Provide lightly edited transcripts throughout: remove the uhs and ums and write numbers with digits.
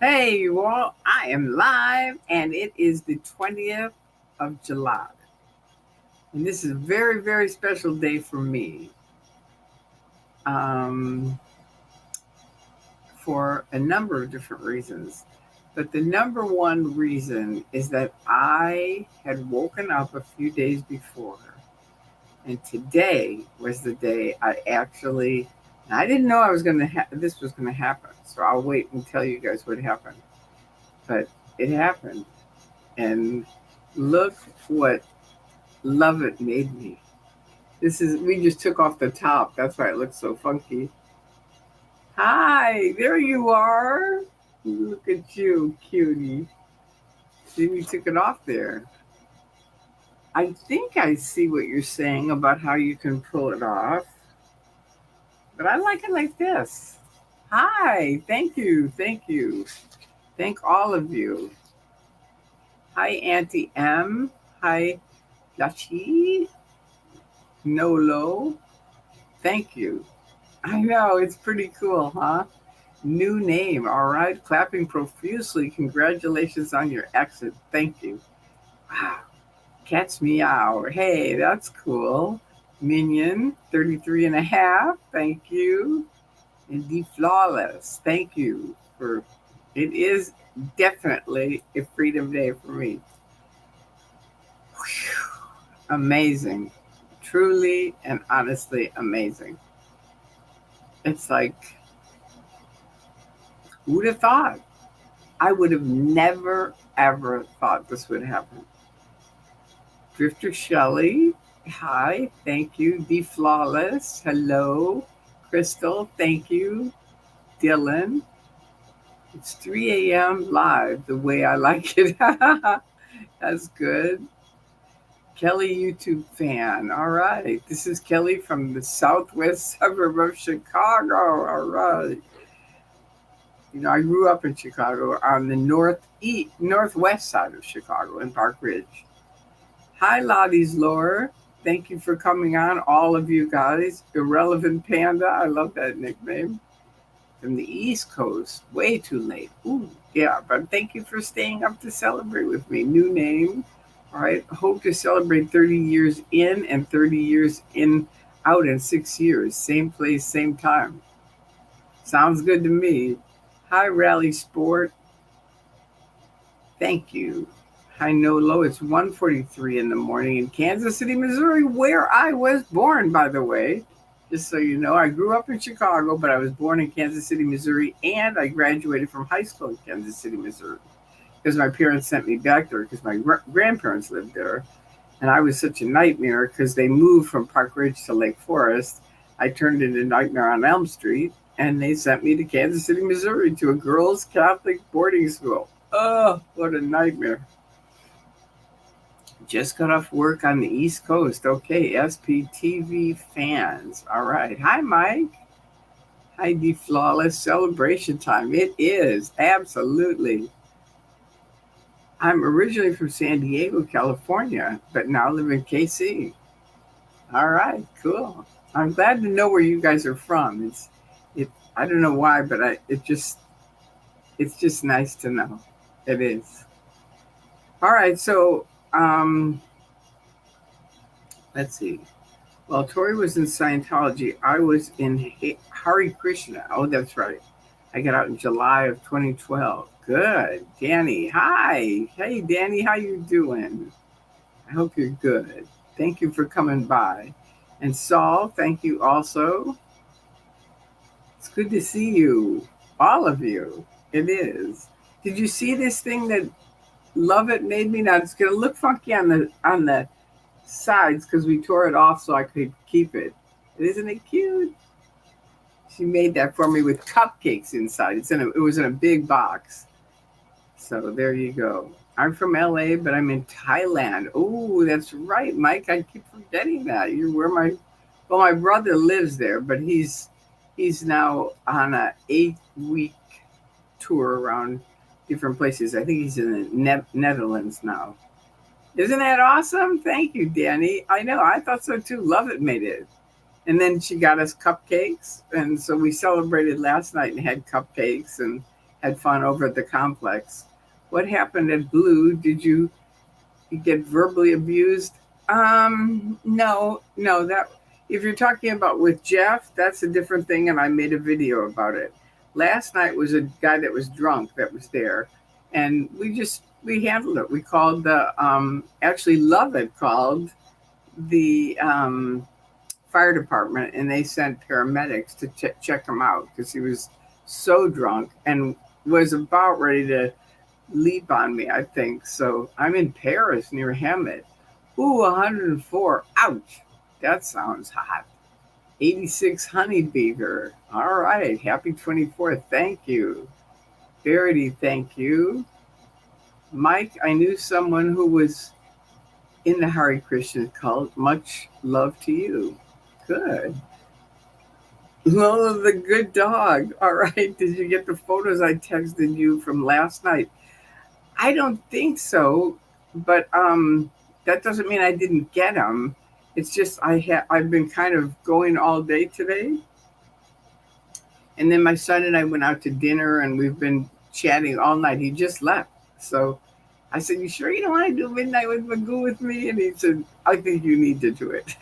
Hey, you all, I am live and it is the 20th of July. And this is a very, very special day for me um, for a number of different reasons. But the number one reason is that I had woken up a few days before, and today was the day I didn't know this was going to happen. So I'll wait and tell you guys what happened. But it happened. And look what love it made me. We just took off the top. That's why it looks so funky. Hi, there you are. Look at you, cutie. See, we took it off there. I think I see what you're saying about how you can pull it off, but I like it like this. Hi, thank you, thank you. Thank all of you. Hi, Auntie M. Hi, Lachi. Nolo. Thank you. I know, it's pretty cool, huh? New name, all right? Clapping profusely. Congratulations on your exit. Thank you. Wow. Catch me out. Hey, that's cool. Minion, 33 and a half. Thank you. And the flawless. Thank you for it is definitely a freedom day for me. Whew. Amazing. Truly and honestly amazing. It's like, who'd have thought? I would have never, ever thought this would happen. Drifter Shelley, hi, thank you. The Flawless, hello. Crystal, thank you. Dylan, it's 3 a.m. live, the way I like it. That's good. Kelly, YouTube fan. All right. This is Kelly from the southwest suburb of Chicago. All right. You know, I grew up in Chicago on the northwest side of Chicago in Park Ridge. Hi, Lottie's Lore. Thank you for coming on, all of you guys. Irrelevant Panda, I love that nickname. From the East Coast, way too late. Ooh, yeah, but thank you for staying up to celebrate with me. New name. All right, hope to celebrate 30 years in and 30 years in out in 6 years. Same place, same time. Sounds good to me. Hi, Rally Sport. Thank you. Hi, Nolo. It's 1:43 in the morning in Kansas City, Missouri, where I was born, by the way. Just so you know, I grew up in Chicago, but I was born in Kansas City, Missouri, and I graduated from high school in Kansas City, Missouri. Because my parents sent me back there because my grandparents lived there. And I was such a nightmare because they moved from Park Ridge to Lake Forest. I turned into Nightmare on Elm Street, and they sent me to Kansas City, Missouri to a girls' Catholic boarding school. Oh, what a nightmare. Just got off work on the East Coast. Okay, SPTV fans. All right. Hi, Mike. Hi, the flawless celebration time. It is. Absolutely. I'm originally from San Diego, California, but now live in KC. All right, cool. I'm glad to know where you guys are from. It. I don't know why, but it's just nice to know. It is. All right, so let's see. Well, Tori was in Scientology. I was in Hare Krishna. Oh, that's right. I got out in July of 2012. Good. Danny, hi. Hey, Danny, how you doing? I hope you're good. Thank you for coming by. And Saul, thank you also. It's good to see you, all of you. It is. Did you see this thing that Love It made me? Now it's gonna look funky on the sides because we tore it off so I could keep it. Isn't it cute? She made that for me with cupcakes inside. It was in a big box. So there you go. I'm from LA, but I'm in Thailand. Oh, that's right, Mike. I keep forgetting that. You're where my brother lives there, but he's now on a 8 week tour around different places. I think he's in the Netherlands now. Isn't that awesome? Thank you, Danny. I know. I thought so too. Love It made it. And then she got us cupcakes. And so we celebrated last night and had cupcakes and had fun over at the complex. What happened at Blue? Did you get verbally abused? No, that if you're talking about with Jeff, that's a different thing, and I made a video about it. Last night was a guy that was drunk that was there, and we handled it. We called the actually Lovett called the fire department, and they sent paramedics to check him out because he was so drunk and was about ready to leap on me, I think. So I'm in Paris near Hemet. Ooh, 104. Ouch. That sounds hot. 86 honey beaver. All right. Happy 24th. Thank you. Verity, thank you. Mike, I knew someone who was in the Hare Krishna cult. Much love to you. Good. Lola the good dog. All right. Did you get the photos I texted you from last night? I don't think so, but that doesn't mean I didn't get them. It's just I've been kind of going all day today. And then my son and I went out to dinner, and we've been chatting all night. He just left. So I said, "You sure you don't want to do midnight with Magoo with me?" And he said, "I think you need to do it."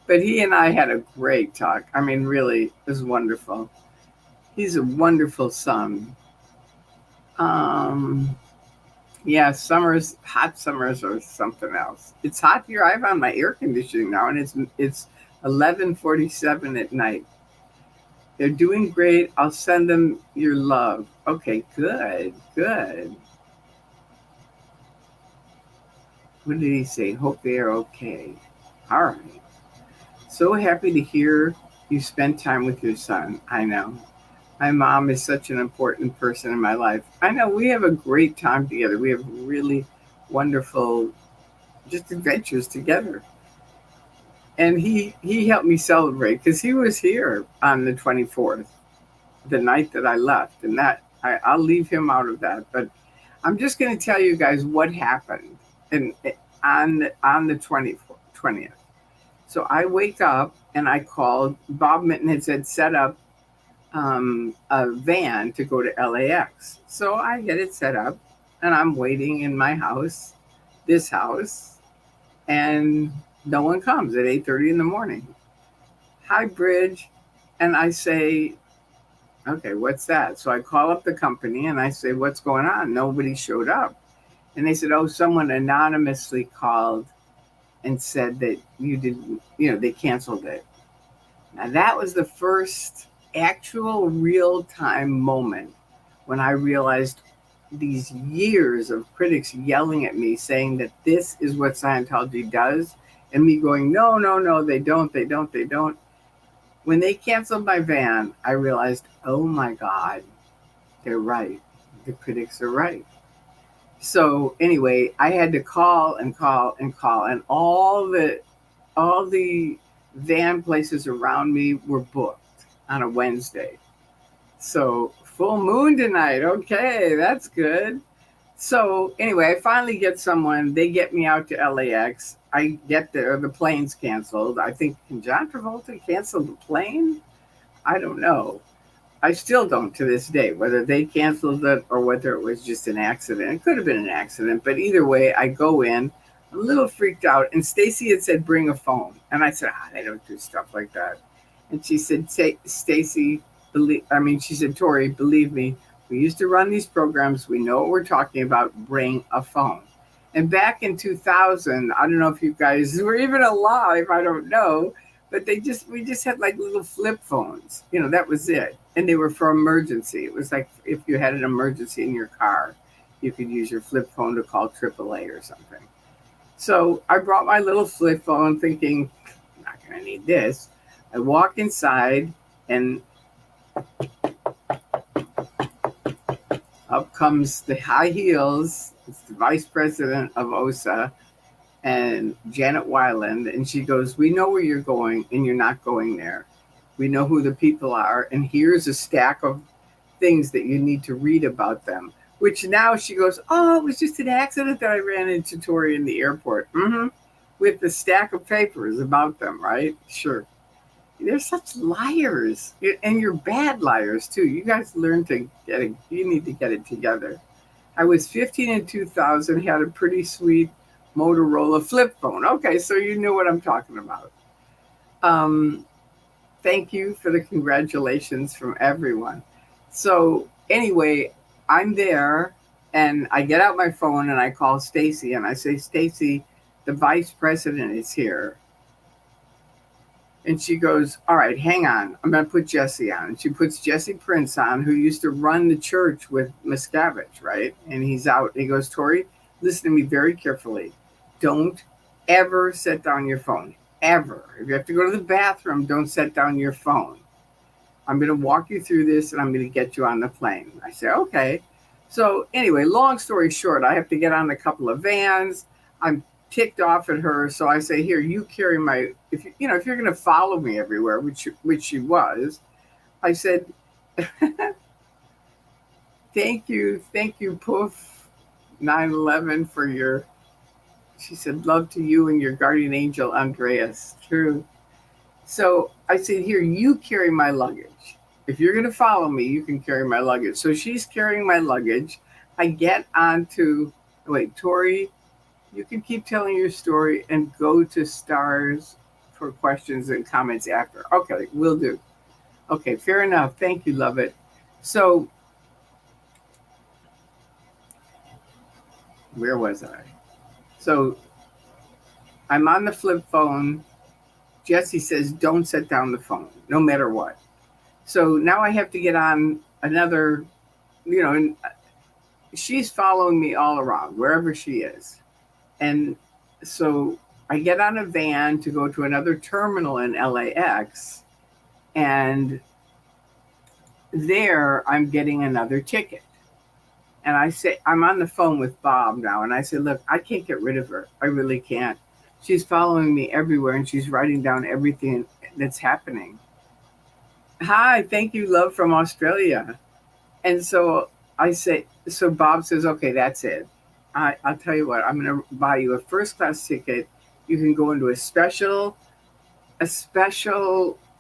But he and I had a great talk. I mean, really, it was wonderful. He's a wonderful son. Yeah, hot summers or something else. It's hot here. I have on my air conditioning now, and it's 11:47 at night. They're doing great. I'll send them your love. Okay, good. What did he say? Hope they are okay. All right. So happy to hear you spend time with your son. I know. My mom is such an important person in my life. I know we have a great time together. We have really wonderful just adventures together. And he helped me celebrate because he was here on the 24th, the night that I left. And I'll leave him out of that. But I'm just going to tell you guys what happened on the 20th. So I wake up and I called. Bob Minton had said set up a van to go to LAX. So I get it set up, and I'm waiting in my house, this house, and no one comes at 8:30 in the morning. Hi, Bridge. And I say, okay, what's that? So I call up the company and I say, what's going on? Nobody showed up. And they said, oh, someone anonymously called and said that you didn't, they canceled it. Now that was the first actual real-time moment when I realized these years of critics yelling at me saying that this is what Scientology does, and me going, no, they don't. When they canceled my van, I realized, oh my God, they're right. The critics are right. So anyway, I had to call, and all the van places around me were booked on a Wednesday. So full moon tonight. Okay, that's good. So anyway, I finally get someone. They get me out to LAX. I get there. The plane's canceled. I think, can John Travolta cancel the plane? I don't know. I still don't to this day, whether they canceled it or whether it was just an accident. It could have been an accident, but either way, I go in, a little freaked out. And Stacy had said, bring a phone. And I said, they don't do stuff like that. And she said, Stacy, she said, Tori, believe me, we used to run these programs. We know what we're talking about. Bring a phone. And back in 2000, I don't know if you guys were even alive. I don't know. But we just had like little flip phones. That was it. And they were for emergency. It was like if you had an emergency in your car, you could use your flip phone to call AAA or something. So I brought my little flip phone thinking, I'm not going to need this. I walk inside and up comes the high heels. It's the vice president of OSA and Janet Weiland. And she goes, we know where you're going and you're not going there. We know who the people are. And here's a stack of things that you need to read about them. Which now she goes, oh, it was just an accident that I ran into Tori in the airport. With the stack of papers about them, right? Sure. They're such liars, and you're bad liars too. You guys learn to get it. You need to get it together. I was 15 in 2000, had a pretty sweet Motorola flip phone. Okay, so you know what I'm talking about. Um, Thank you for the congratulations from everyone. So anyway, I'm there and I get out my phone and I call Stacy and I say, Stacy, the vice president is here. And she goes, all right, hang on. I'm going to put Jesse on. And she puts Jesse Prince on, who used to run the church with Miscavige, right? And he's out. He goes, Tori, listen to me very carefully. Don't ever set down your phone. Ever. If you have to go to the bathroom, don't set down your phone. I'm going to walk you through this and I'm going to get you on the plane. I say, okay. So anyway, long story short, I have to get on a couple of vans. I'm ticked off at her. So I say, here, you carry my, if you're going to follow me everywhere, which she was, I said, thank you, Poof 9/11 for your, she said, love to you and your guardian angel, Andreas. True. So I said, here, you carry my luggage. If you're going to follow me, you can carry my luggage. So she's carrying my luggage. I get onto, wait, Tori, you can keep telling your story and go to stars for questions and comments after. Okay, will do. Okay, fair enough. Thank you, love it. So, where was I? So, I'm on the flip phone. Jesse says, don't set down the phone, no matter what. So now I have to get on another, and she's following me all around, wherever she is. And so I get on a van to go to another terminal in LAX. And there I'm getting another ticket. And I say, I'm on the phone with Bob now. And I say, look, I can't get rid of her. I really can't. She's following me everywhere and she's writing down everything that's happening. Hi, thank you, love from Australia. And so I say, so Bob says, okay, that's it. I'll tell you what, I'm going to buy you a first class ticket. You can go into a special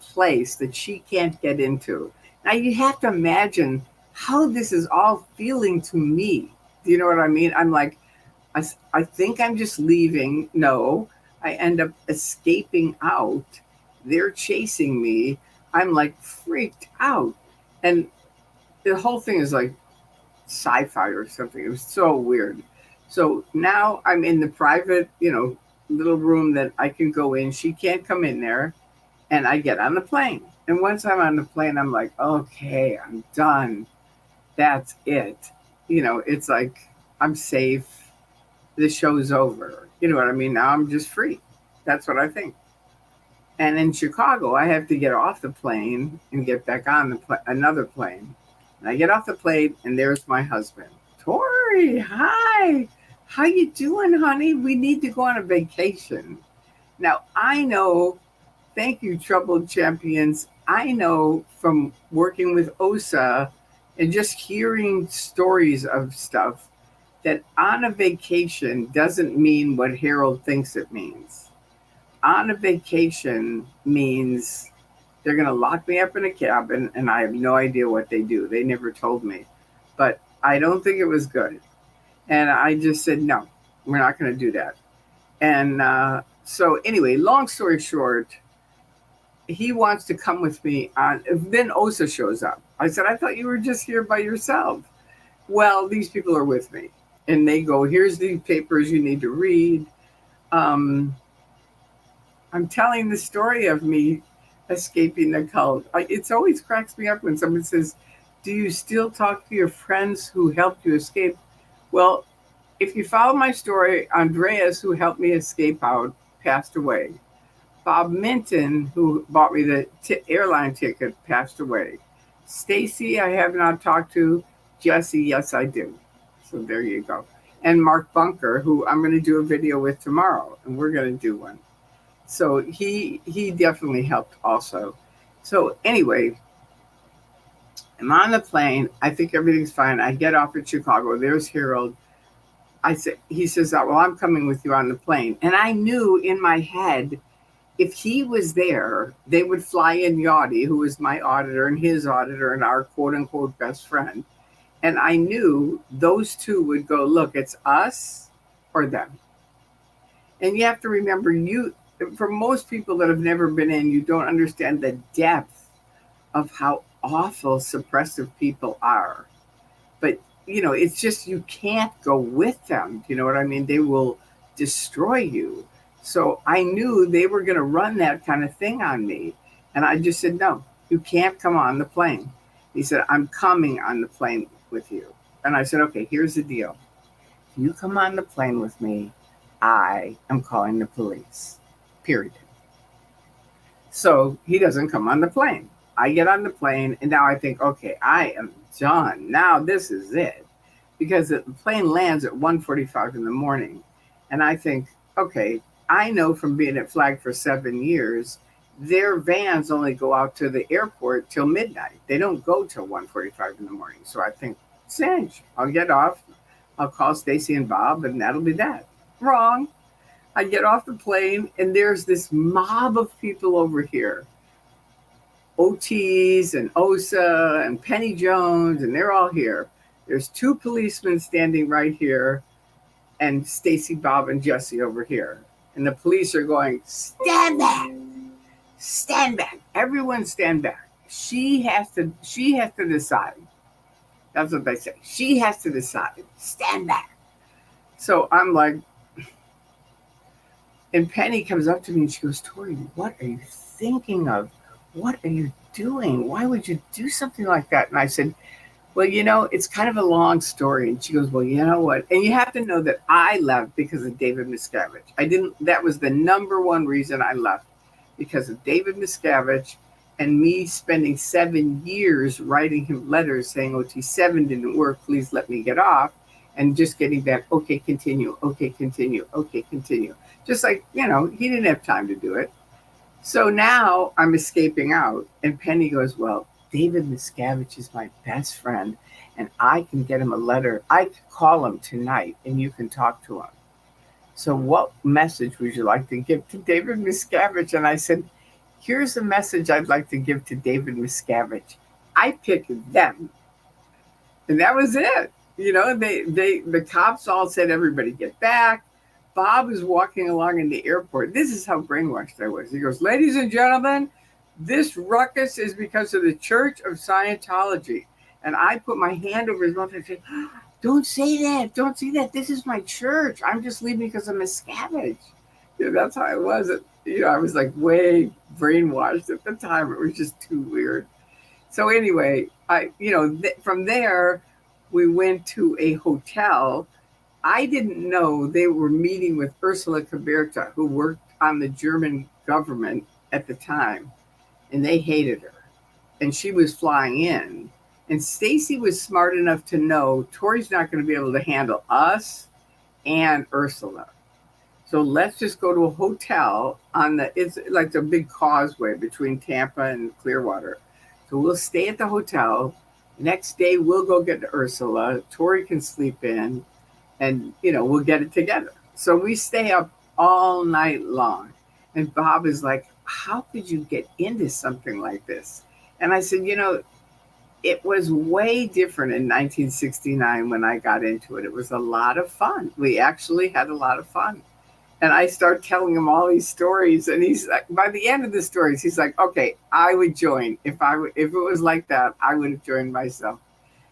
place that she can't get into. Now you have to imagine how this is all feeling to me. Do you know what I mean? I'm like, I think I'm just leaving. No, I end up escaping out. They're chasing me. I'm like freaked out. And the whole thing is like sci-fi or something. It was so weird. So now I'm in the private, little room that I can go in. She can't come in there. And I get on the plane. And once I'm on the plane, I'm like, okay, I'm done. That's it. It's like I'm safe. The show's over. You know what I mean? Now I'm just free. That's what I think. And in Chicago, I have to get off the plane and get back on another plane. And I get off the plane, and there's my husband. Tori, hi. How you doing, honey? We need to go on a vacation. Now, I know, thank you, Troubled Champions. I know from working with OSA and just hearing stories of stuff that on a vacation doesn't mean what Harold thinks it means. On a vacation means they're going to lock me up in a cabin and I have no idea what they do. They never told me. But I don't think it was good. And I just said, no, we're not going to do that. And so anyway, long story short, he wants to come with me on, then OSA shows up. I said, I thought you were just here by yourself. Well, these people are with me. And they go, here's the papers you need to read. I'm telling the story of me escaping the cult. It always cracks me up when someone says, do you still talk to your friends who helped you escape? Well, if you follow my story, Andreas, who helped me escape out, passed away. Bob Minton, who bought me the airline ticket, passed away. Stacy, I have not talked to. Jesse, yes, I do. So there you go. And Mark Bunker, who I'm going to do a video with tomorrow, and we're going to do one. So he definitely helped also. So anyway, I'm on the plane. I think everything's fine. I get off at Chicago. There's Harold. He says, well, I'm coming with you on the plane. And I knew in my head, if he was there, they would fly in Yachty, who was my auditor and his auditor and our quote unquote best friend. And I knew those two would go, look, it's us or them. And you have to remember, for most people that have never been in, you don't understand the depth of how awful suppressive people are. But, it's just you can't go with them. You know what I mean? They will destroy you. So I knew they were going to run that kind of thing on me. And I just said, no, you can't come on the plane. He said, I'm coming on the plane with you. And I said, okay, here's the deal. If you come on the plane with me, I am calling the police, period. So he doesn't come on the plane. I get on the plane, and now I think, okay, I am done. Now this is it. Because the plane lands at 1:45 in the morning. And I think, okay, I know from being at Flag for 7 years, their vans only go out to the airport till midnight. They don't go till 1:45 in the morning. So I think, cinch, I'll get off. I'll call Stacy and Bob, and that'll be that. Wrong. I get off the plane, and there's this mob of people over here. OTs and OSA and Penny Jones, and they're all here. There's two policemen standing right here, and Stacy, Bob, and Jesse over here. And the police are going, stand back, stand back. Everyone stand back. She has to decide. That's what they say. She has to decide. Stand back. So I'm like, and Penny comes up to me and she goes, Tori, what are you thinking of? What are you doing? Why would you do something like that? And I said, well, it's kind of a long story. And she goes, well, you know what? And you have to know that I left because of David Miscavige. That was the number one reason I left, because of David Miscavige and me spending 7 years writing him letters saying OT7 didn't work. Please let me get off. And just getting back, okay, continue, okay, continue, okay, continue. Just like, he didn't have time to do it. So now I'm escaping out. And Penny goes, well, David Miscavige is my best friend, and I can get him a letter. I could call him tonight, and you can talk to him. So what message would you like to give to David Miscavige? And I said, here's a message I'd like to give to David Miscavige. I picked them. And that was it. The cops all said, everybody get back. Bob was walking along in the airport. This is how brainwashed I was. He goes, ladies and gentlemen, this ruckus is because of the Church of Scientology. And I put my hand over his mouth and said, don't say that. Don't say that. This is my church. I'm just leaving because of Miscavige. That's how I was. I was like way brainwashed at the time. It was just too weird. So anyway, from there, we went to a hotel. I didn't know they were meeting with Ursula Caberta, who worked on the German government at the time. And they hated her. And she was flying in. And Stacy was smart enough to know Tori's not going to be able to handle us and Ursula. So let's just go to a hotel it's like the big causeway between Tampa and Clearwater. So we'll stay at the hotel. Next day, we'll go get to Ursula. Tori can sleep in, and, we'll get it together. So we stay up all night long. And Bob is like, how could you get into something like this? And I said, it was way different in 1969 when I got into it. It was a lot of fun. We actually had a lot of fun. And I start telling him all these stories. And he's like, by the end of the stories, he's like, okay, I would join. If it was like that, I would have joined myself.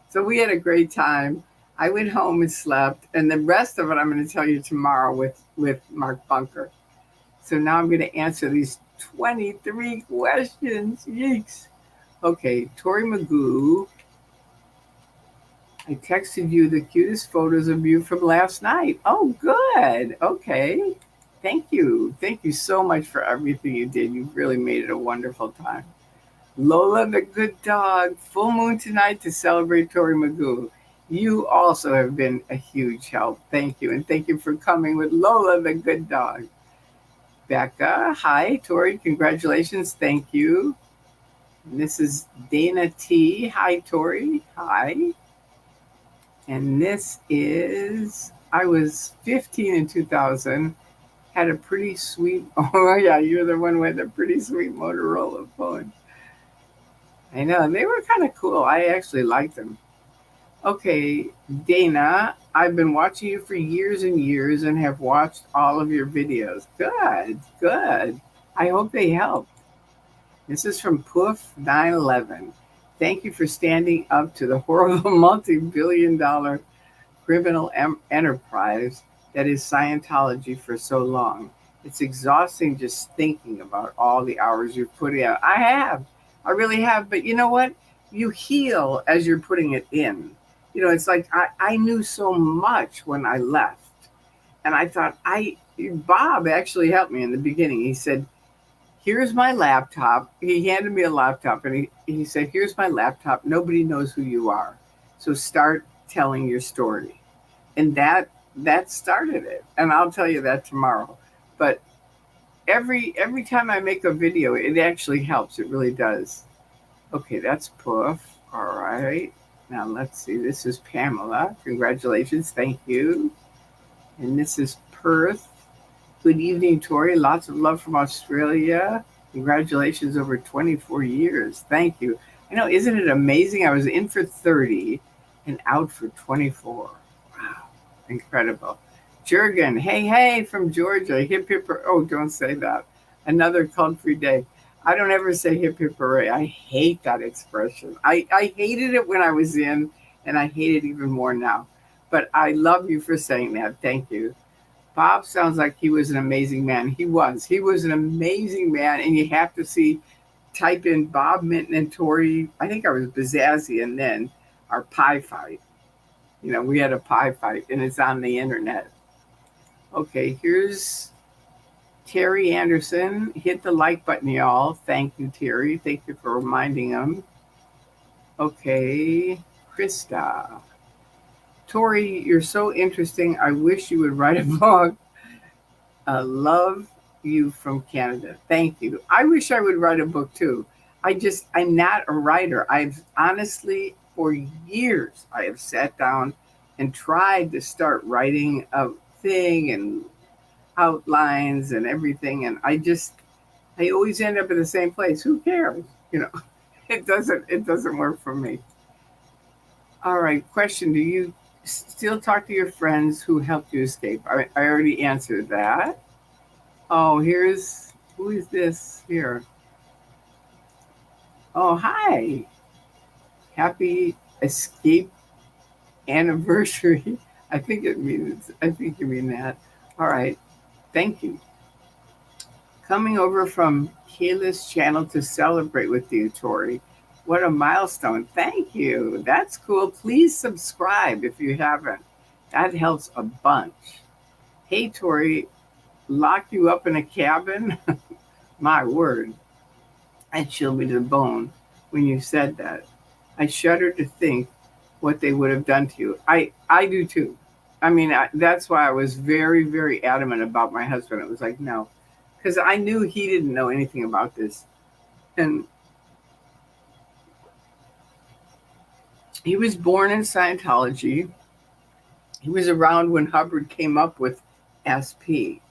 So we had a great time. I went home and slept. And the rest of it, I'm going to tell you tomorrow with Mark Bunker. So now I'm going to answer these 23 questions. Yeeks. Okay, Tori Magoo. I texted you the cutest photos of you from last night. Oh, good. Okay. Thank you. Thank you so much for everything you did. You really made it a wonderful time. Lola the good dog. Full moon tonight to celebrate Tori Magoo. You also have been a huge help. Thank you. And thank you for coming with Lola the good dog. Becca, hi. Tori, congratulations. Thank you. And this is Dana T. Hi, Tori. Hi. And this is, I was 15 in 2000, had a pretty sweet, oh yeah, you're the one with a pretty sweet Motorola phone. I know, they were kind of cool. I actually liked them. Okay, Dana, I've been watching you for years and years and have watched all of your videos. Good, good. I hope they help. This is from Poof 911. Thank you for standing up to the horrible multi-billion-dollar criminal enterprise that is Scientology for so long. It's exhausting just thinking about all the hours you've put in. I have. I really have. But you know what? You heal as you're putting it in. You know, it's like I knew so much when I left. And I thought, Bob actually helped me in the beginning. He said, here's my laptop. He handed me a laptop and he said, here's my laptop. Nobody knows who you are. So start telling your story. And that started it. And I'll tell you that tomorrow. But every time I make a video, it actually helps. It really does. Okay, that's Poof. All right. Now let's see. This is Pamela. Congratulations. Thank you. And this is Perth. Good evening, Tori. Lots of love from Australia. Congratulations over 24 years. Thank you. I know, isn't it amazing? I was in for 30 and out for 24. Wow, incredible. Jurgen, hey, from Georgia. Hip, hip, oh, don't say that. Another cult-free day. I don't ever say hip, hip, hooray. I hate that expression. I hated it when I was in, and I hate it even more now. But I love you for saying that. Thank you. Bob sounds like he was an amazing man. He was. He was an amazing man, and you have to see, type in Bob Minton and Tori. I think I was Bazazzi, and then our pie fight. You know, we had a pie fight, and it's on the internet. Okay, here's Terry Anderson. Hit the like button, y'all. Thank you, Terry. Thank you for reminding him. Okay, Krista. Tori, you're so interesting. I wish you would write a blog. Love you from Canada. Thank you. I wish I would write a book too. I'm not a writer. I've honestly, for years, I have sat down and tried to start writing a thing and outlines and everything. And I always end up in the same place. Who cares? You know, it doesn't work for me. All right. Question. Do you still talk to your friends who helped you escape? I already answered that. Oh, who is this here? Oh, hi. Happy escape anniversary. I think you mean that. All right. Thank you. Coming over from Kayla's channel to celebrate with you, Tori. What a milestone. Thank you. That's cool. Please subscribe if you haven't. That helps a bunch. Hey, Tori, lock you up in a cabin? My word. That chilled me to the bone when you said that. I shudder to think what they would have done to you. I do too. I mean, that's why I was very, very adamant about my husband. It was like, no, because I knew he didn't know anything about this. And he was born in Scientology. He was around when Hubbard came up with SP.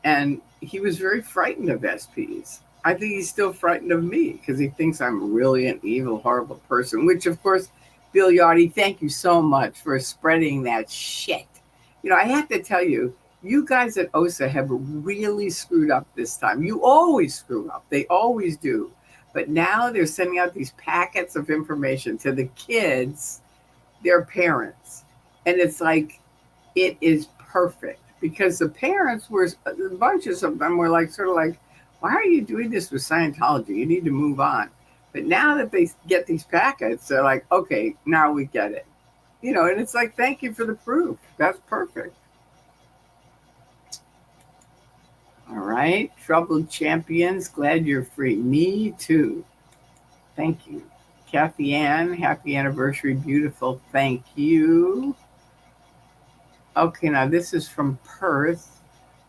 And he was very frightened of SPs. I think he's still frightened of me because he thinks I'm really an evil, horrible person, which, of course, Bill Yachty, thank you so much for spreading that shit. You know, I have to tell you, you guys at OSA have really screwed up this time. You always screw up. They always do. But now they're sending out these packets of information to the kids, their parents. And it's like, it is perfect. Because the parents were, bunches of them were like, sort of like, why are you doing this with Scientology? You need to move on. But now that they get these packets, they're like, okay, now we get it. You know, and it's like, thank you for the proof. That's perfect. All right. Troubled champions, glad you're free. Me too. Thank you. Kathy Ann, happy anniversary. Beautiful. Thank you. Okay, now this is from Perth.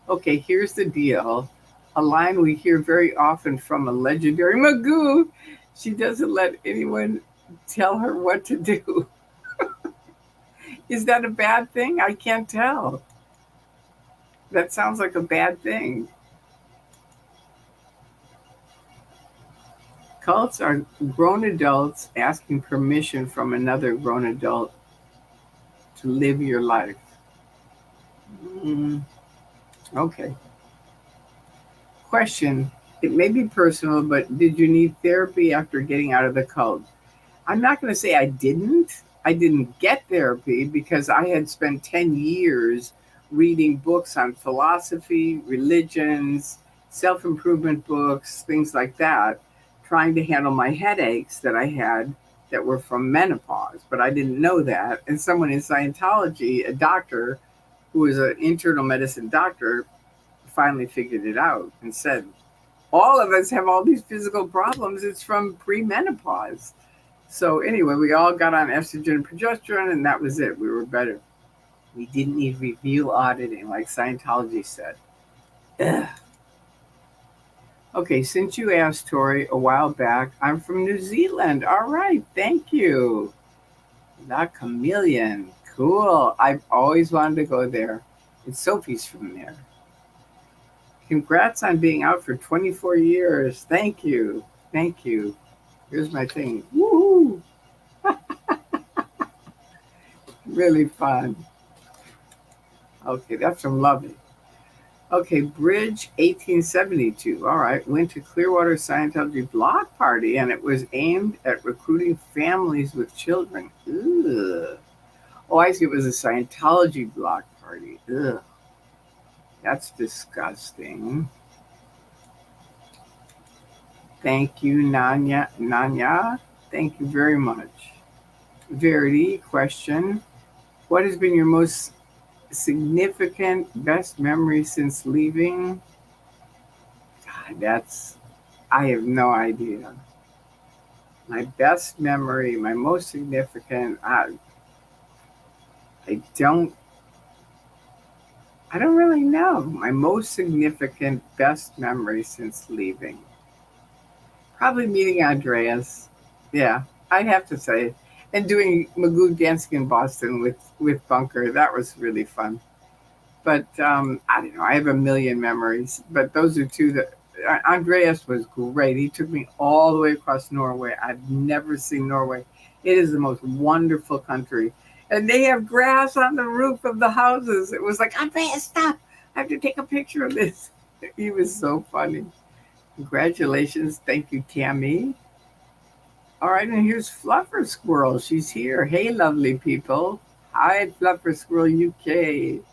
Okay, here's the deal. A line we hear very often from a legendary Magoo. She doesn't let anyone tell her what to do. Is that a bad thing? I can't tell. That sounds like a bad thing. Cults are grown adults asking permission from another grown adult to live your life. Mm, okay. Question. It may be personal, but did you need therapy after getting out of the cult? I'm not going to say I didn't. I didn't get therapy because I had spent 10 years reading books on philosophy, religions, self improvement books, things like that, trying to handle my headaches that I had that were from menopause. But I didn't know that. And someone in Scientology, a doctor who was an internal medicine doctor, finally figured it out and said, all of us have all these physical problems. It's from premenopause. So anyway, we all got on estrogen and progesterone, and that was it. We were better. We didn't need review auditing like Scientology said. Ugh. Okay, since you asked, Tori, a while back, I'm from New Zealand. All right, thank you. La Chameleon. Cool. I've always wanted to go there. And Sophie's from there. Congrats on being out for 24 years. Thank you. Thank you. Here's my thing. Woohoo! Really fun. Okay, that's from Lovey. Okay, Bridge 1872. All right, went to Clearwater Scientology block party, and it was aimed at recruiting families with children. Ugh. Oh, I see. It was a Scientology block party. Ugh. That's disgusting. Thank you, Nanya. Nanya, thank you very much. Verity, question. What has been your most significant best memory since leaving? God, I have no idea. My best memory, my most significant, I don't, I don't really know. My most significant best memory since leaving. Probably meeting Andreas. Yeah, I'd have to say. And doing Magoo dancing in Boston with Bunker. That was really fun. But I don't know. I have a million memories, but those are two that. Andreas was great. He took me all the way across Norway. I've never seen Norway. It is the most wonderful country, and they have grass on the roof of the houses. It was like, Andreas, stop! I have to take a picture of this. He was so funny. Congratulations. Thank you, Tammy. All right, and here's Fluffer Squirrel. She's here. Hey, lovely people. Hi, Fluffer Squirrel UK.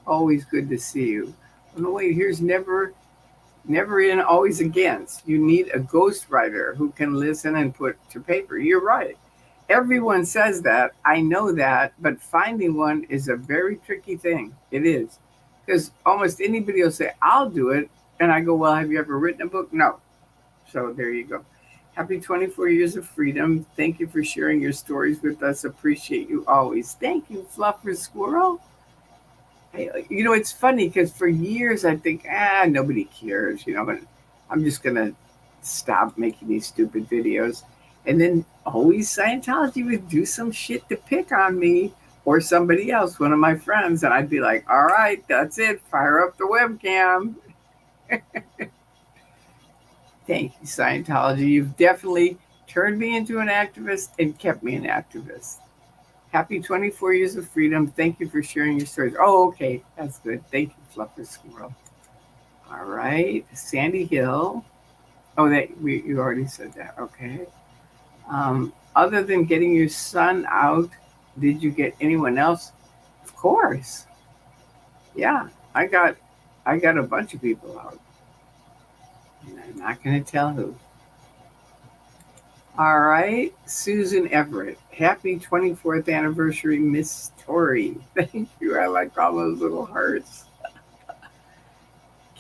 Always good to see you. Oh, no, wait, here's never in, always against. You need a ghostwriter who can listen and put to paper. You're right. Everyone says that. I know that, but finding one is a very tricky thing. It is. Because almost anybody will say, I'll do it. And I go, well, have you ever written a book? No. So there you go. Happy 24 years of freedom. Thank you for sharing your stories with us. Appreciate you always. Thank you, Fluffer Squirrel. Hey, it's funny because for years I think, nobody cares, but I'm just going to stop making these stupid videos. And then always Scientology would do some shit to pick on me or somebody else, one of my friends. And I'd be like, all right, that's it. Fire up the webcam. Thank you, Scientology. You've definitely turned me into an activist and kept me an activist. Happy 24 years of freedom. Thank you for sharing your stories. Oh, okay. That's good. Thank you, Fluffer Squirrel. All right. Sandy Hill. Oh, you already said that. Okay. Other than getting your son out, did you get anyone else? Of course. Yeah. I got a bunch of people out. And I'm not going to tell who. All right, Susan Everett. Happy 24th anniversary, Miss Tori. Thank you. I like all those little hearts.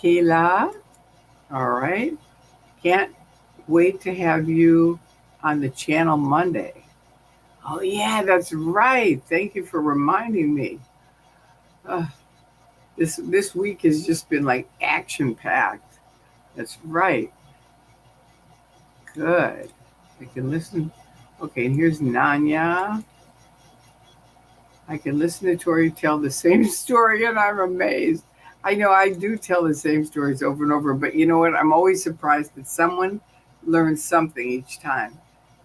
Kayla. All right. Can't wait to have you on the channel Monday. Oh, yeah, that's right. Thank you for reminding me. This week has just been like action-packed. That's right. Good. I can listen. Okay, and here's Nanya. I can listen to Tori tell the same story, and I'm amazed. I know I do tell the same stories over and over, but you know what? I'm always surprised that someone learns something each time.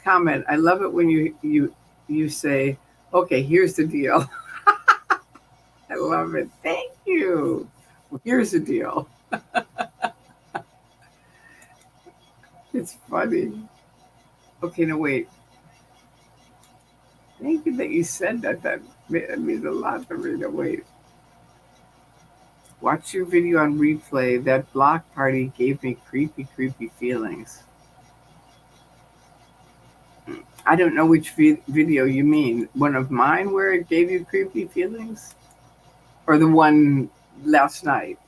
Comment. I love it when you say, "Okay, here's the deal." I love it. Thank you. Here's the deal. It's funny. Okay, no wait. Thank you that you said that. That means a lot to me. No wait. Watch your video on replay. That block party gave me creepy, creepy feelings. I don't know which video you mean. One of mine where it gave you creepy feelings? Or the one last night?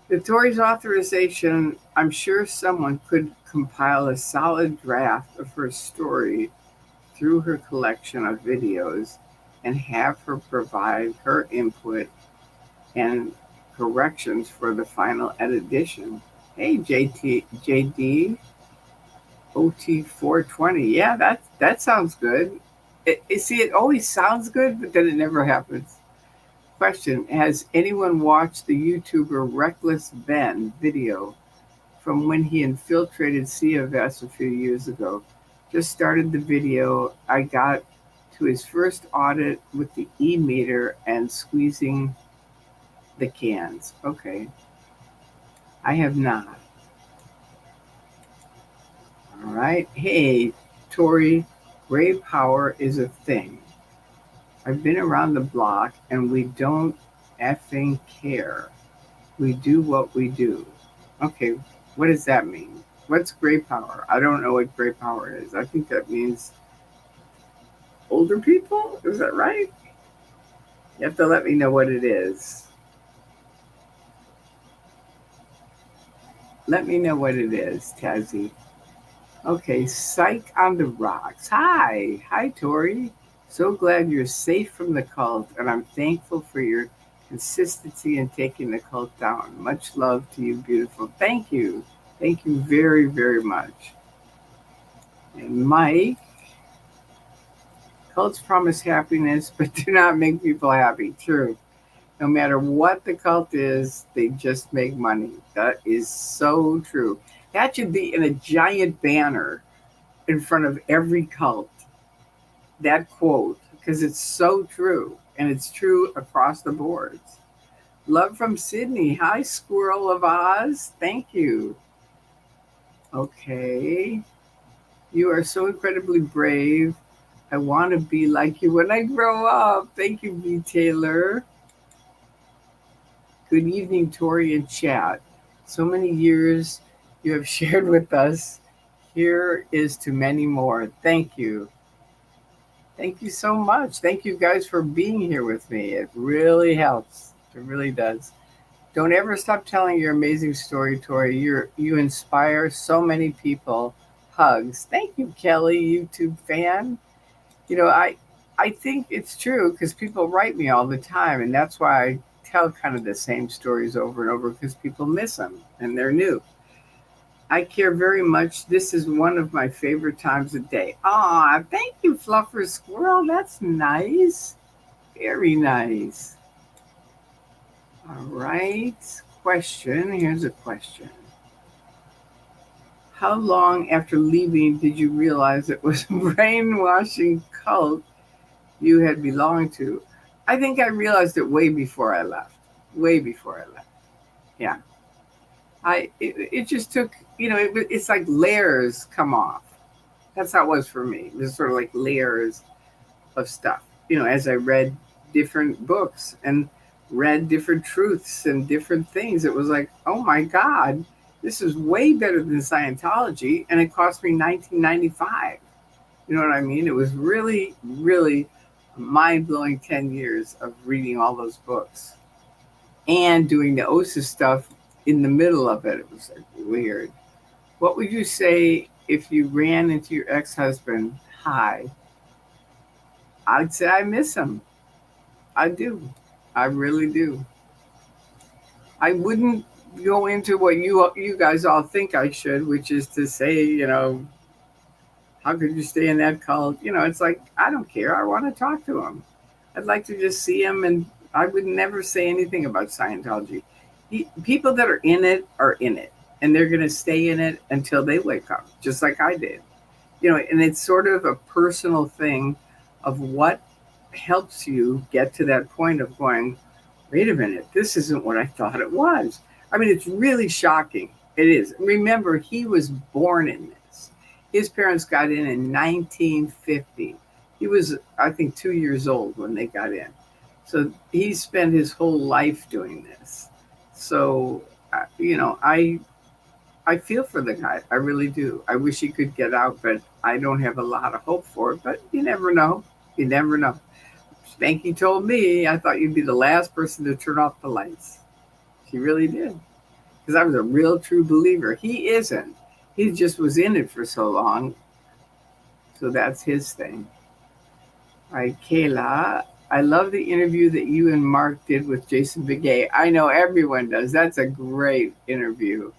The Tory's authorization, I'm sure someone could compile a solid draft of her story through her collection of videos and have her provide her input and corrections for the final edition. Hey, JD, OT420. Yeah, that sounds good. It always sounds good, but then it never happens. Question: has anyone watched the YouTuber Reckless Ben video from when he infiltrated CFS a few years ago? Just started the video. I got to his first audit with the e-meter and squeezing the cans. Okay. I have not. All right. Hey, Tori, gray power is a thing. I've been around the block and we don't effing care. We do what we do. Okay, what does that mean? What's gray power? I don't know what gray power is. I think that means older people? Is that right? You have to let me know what it is. Let me know what it is, Tazzy. Okay, Psych on the Rocks. Hi. Hi, Tori. So glad you're safe from the cult, and I'm thankful for your consistency in taking the cult down. Much love to you, beautiful. Thank you. Thank you very, very much. And Mike, cults promise happiness, but do not make people happy. True. No matter what the cult is, they just make money. That is so true. That should be in a giant banner in front of every cult. That quote, because it's so true. And it's true across the boards. Love from Sydney. Hi, Squirrel of Oz. Thank you. Okay. You are so incredibly brave. I want to be like you when I grow up. Thank you, B. Taylor. Good evening, Tori and chat. So many years you have shared with us. Here is to many more. Thank you. Thank you so much. Thank you guys for being here with me. It really helps. It really does. Don't ever stop telling your amazing story, Tori. You inspire so many people. Hugs. Thank you, Kelly, YouTube fan. I think it's true because people write me all the time, and that's why I tell kind of the same stories over and over because people miss them and they're new. I care very much. This is one of my favorite times of day. Ah, thank you, Fluffer Squirrel. That's nice. Very nice. All right. Question. Here's a question. How long after leaving did you realize it was a brainwashing cult you had belonged to? I think I realized it way before I left. Way before I left. Yeah. It just took, it's like layers come off. That's how it was for me. It was sort of like layers of stuff. As I read different books and read different truths and different things, it was like, oh my God, this is way better than Scientology, and it cost me $19.95. You know what I mean? It was really, really a mind-blowing 10 years of reading all those books and doing the OSA stuff in the middle of it. It was like weird. What would you say if you ran into your ex-husband? Hi. I'd say I miss him. I do. I really do. I wouldn't go into what you guys all think I should, which is to say, how could you stay in that cult? It's like, I don't care. I want to talk to him. I'd like to just see him and I would never say anything about Scientology. People that are in it, and they're going to stay in it until they wake up, just like I did. And it's sort of a personal thing of what helps you get to that point of going, wait a minute, this isn't what I thought it was. I mean, it's really shocking. It is. Remember, he was born in this. His parents got in 1950. He was, I think, 2 years old when they got in. So he spent his whole life doing this. So, I feel for the guy. I really do. I wish he could get out, but I don't have a lot of hope for it. But you never know. You never know. Spanky told me I thought you'd be the last person to turn off the lights. She really did. Because I was a real true believer. He isn't. He just was in it for so long. So that's his thing. All right, Kayla. I love the interview that you and Mark did with Jason Begay. I know everyone does. That's a great interview.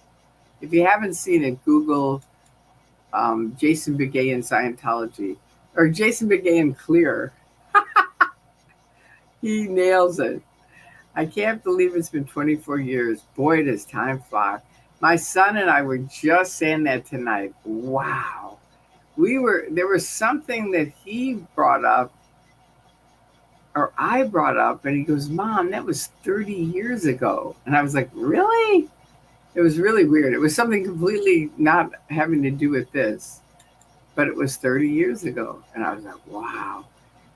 If you haven't seen it, Google Jason Begay and Scientology, or Jason Begay and Clear. He nails it. I can't believe it's been 24 years. Boy, does time fly. My son and I were just saying that tonight. Wow. There was something that he brought up, or I brought up, and he goes, Mom, that was 30 years ago. And I was like, really? It was really weird. It was something completely not having to do with this, but it was 30 years ago. And I was like, wow.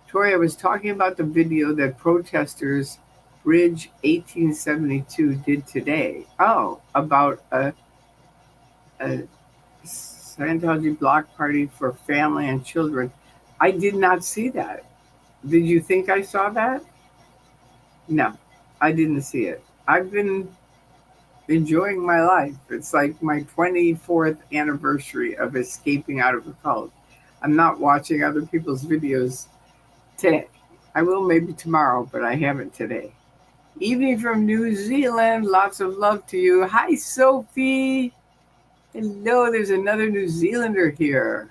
Tori, I was talking about the video that protesters Bridge 1872 did today. Oh, about a Scientology block party for family and children. I did not see that. Did you think I saw that? No, I didn't see it. I've been enjoying my life. It's like my 24th anniversary of escaping out of a cult. I'm not watching other people's videos today. I will maybe tomorrow, but I haven't today. Evening from New Zealand. Lots of love to you. Hi, Sophie. Hello, there's another New Zealander here.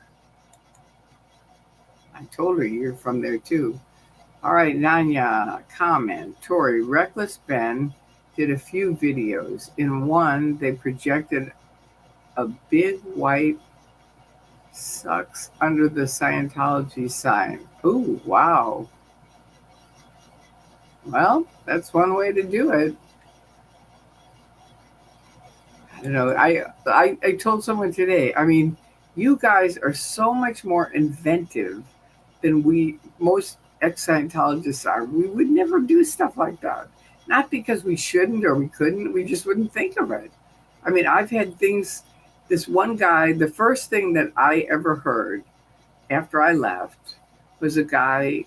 I told her you're from there too. All right, Nanya, comment. Tori, Reckless Ben did a few videos. In one, they projected a big white sucks under the Scientology sign. Oh, wow. Well, that's one way to do it. I don't know. I told someone today, I mean, you guys are so much more inventive than most ex-Scientologists are. We would never do stuff like that. Not because we shouldn't or we couldn't, we just wouldn't think of it. I mean, I've had things, this one guy, the first thing that I ever heard after I left was a guy,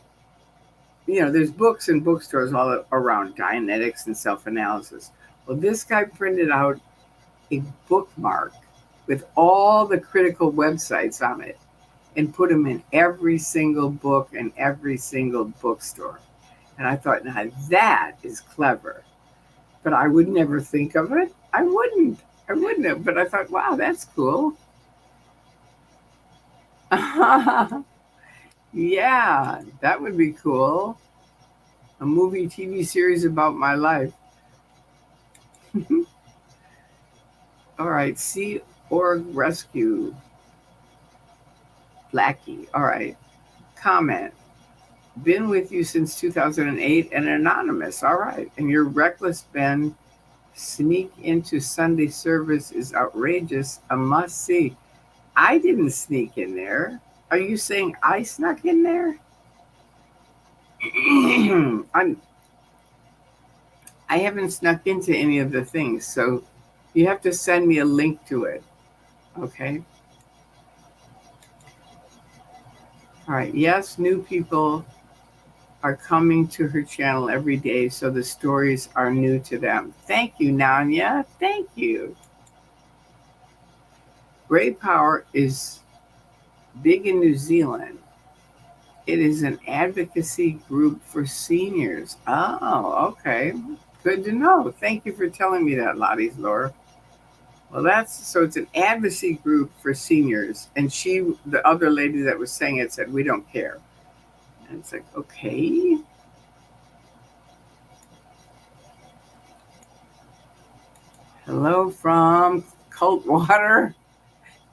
there's books in bookstores all around Dianetics and self-analysis. Well, this guy printed out a bookmark with all the critical websites on it and put them in every single book and every single bookstore. And I thought, now that is clever. But I would never think of it. I wouldn't have. But I thought, wow, that's cool. Yeah, that would be cool. A movie, TV series about my life. All right, Sea Org Rescue. Blackie. All right. Comment. Been with you since 2008 and anonymous. All right. And your Reckless Ben sneak into Sunday service is outrageous. A must see. I didn't sneak in there. Are you saying I snuck in there? I haven't snuck into any of the things, so you have to send me a link to it. Okay. All right. Yes, new people are coming to her channel every day, so the stories are new to them. Thank you, Nanya. Thank you. Great Power is big in New Zealand. It is an advocacy group for seniors. Oh, okay. Good to know. Thank you for telling me that, Lottie's Laura. Well, it's an advocacy group for seniors. And the other lady that was saying it said, we don't care. And it's like, okay. Hello from Cult Water,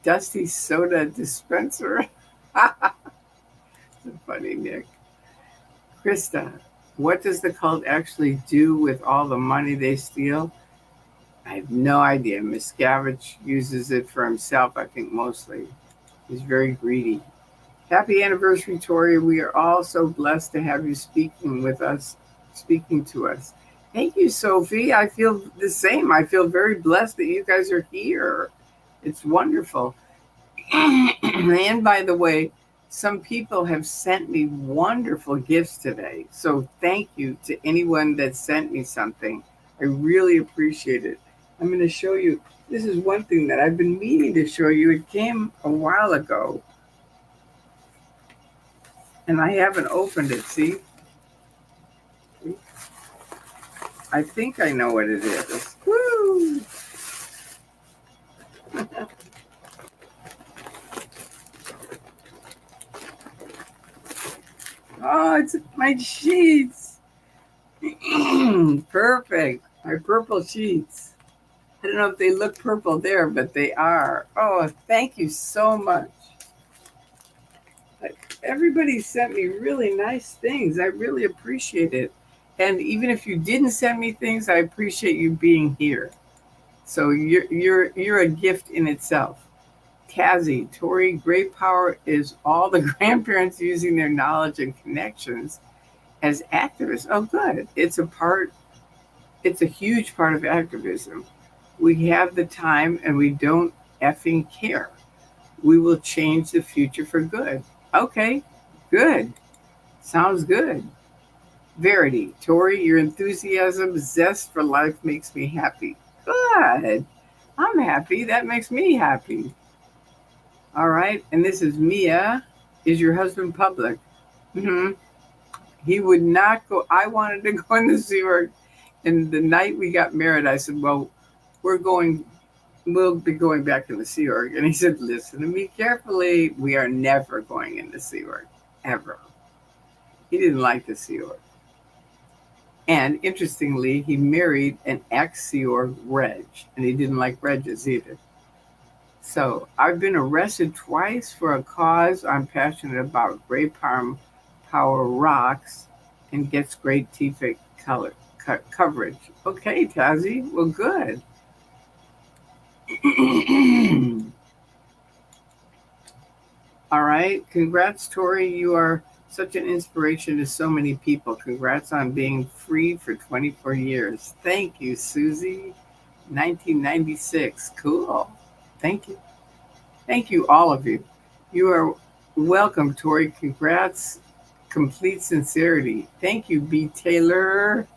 Dusty Soda Dispenser. Funny, Nick. Krista, what does the cult actually do with all the money they steal? I have no idea. Miscavige uses it for himself, I think, mostly. He's very greedy. Happy anniversary, Tori. We are all so blessed to have you speaking to us. Thank you, Sophie. I feel the same. I feel very blessed that you guys are here. It's wonderful. And by the way, some people have sent me wonderful gifts today. So thank you to anyone that sent me something. I really appreciate it. I'm going to show you. This is one thing that I've been meaning to show you. It came a while ago. And I haven't opened it. See? I think I know what it is. Woo! Oh, it's my sheets. Perfect. My purple sheets. I don't know if they look purple there, but they are. Oh, thank you so much. Everybody sent me really nice things. I really appreciate it. And even if you didn't send me things, I appreciate you being here. So you're a gift in itself. Tazzy, Tori, great power is all the grandparents using their knowledge and connections as activists. Oh, good. It's a huge part of activism. We have the time and we don't effing care. We will change the future for good. Okay, good. Sounds good. Verity, Tori, your enthusiasm, zest for life makes me happy. Good. I'm happy. That makes me happy. All right. And this is Mia. Is your husband public? Mm-hmm. He would not go. I wanted to go in the Sea Org. And the night we got married, I said, well, we'll be going back in the Sea Org. And he said, listen to me carefully. We are never going in the Sea Org. Ever. He didn't like the Sea Org. And interestingly, he married an ex-Sea Org Reg. And he didn't like Regs either. So I've been arrested twice for a cause I'm passionate about. Great power rocks and gets great TV coverage. Okay, Tazzy. Well, good. All right. Congrats, Tori. You are such an inspiration to so many people. Congrats on being free for 24 years. Thank you, Susie. 1996. Cool. Thank you. Thank you, all of you. You are welcome, Tori. Congrats. Complete sincerity. Thank you, B. Taylor.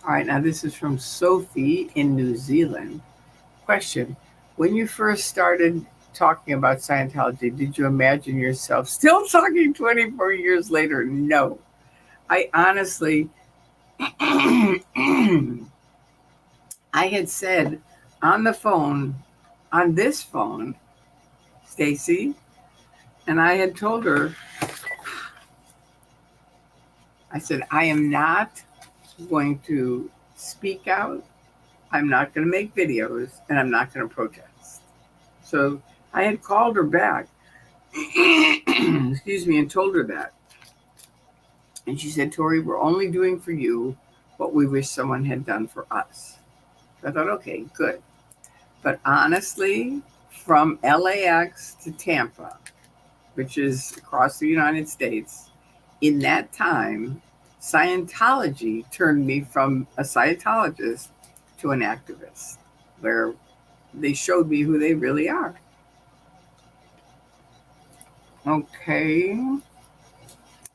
All right, now this is from Sophie in New Zealand. Question. When you first started talking about Scientology, did you imagine yourself still talking 24 years later? No. I honestly, I had said on the phone, on this phone, Stacy, and I had told her, I said, I am not going to speak out. I'm not going to make videos, and I'm not going to protest. So I had called her back, excuse me, and told her that. And she said, Tori, we're only doing for you what we wish someone had done for us. So I thought, okay, good. But honestly, from LAX to Tampa, which is across the United States, in that time, Scientology turned me from a Scientologist to an activist, where they showed me who they really are. Okay.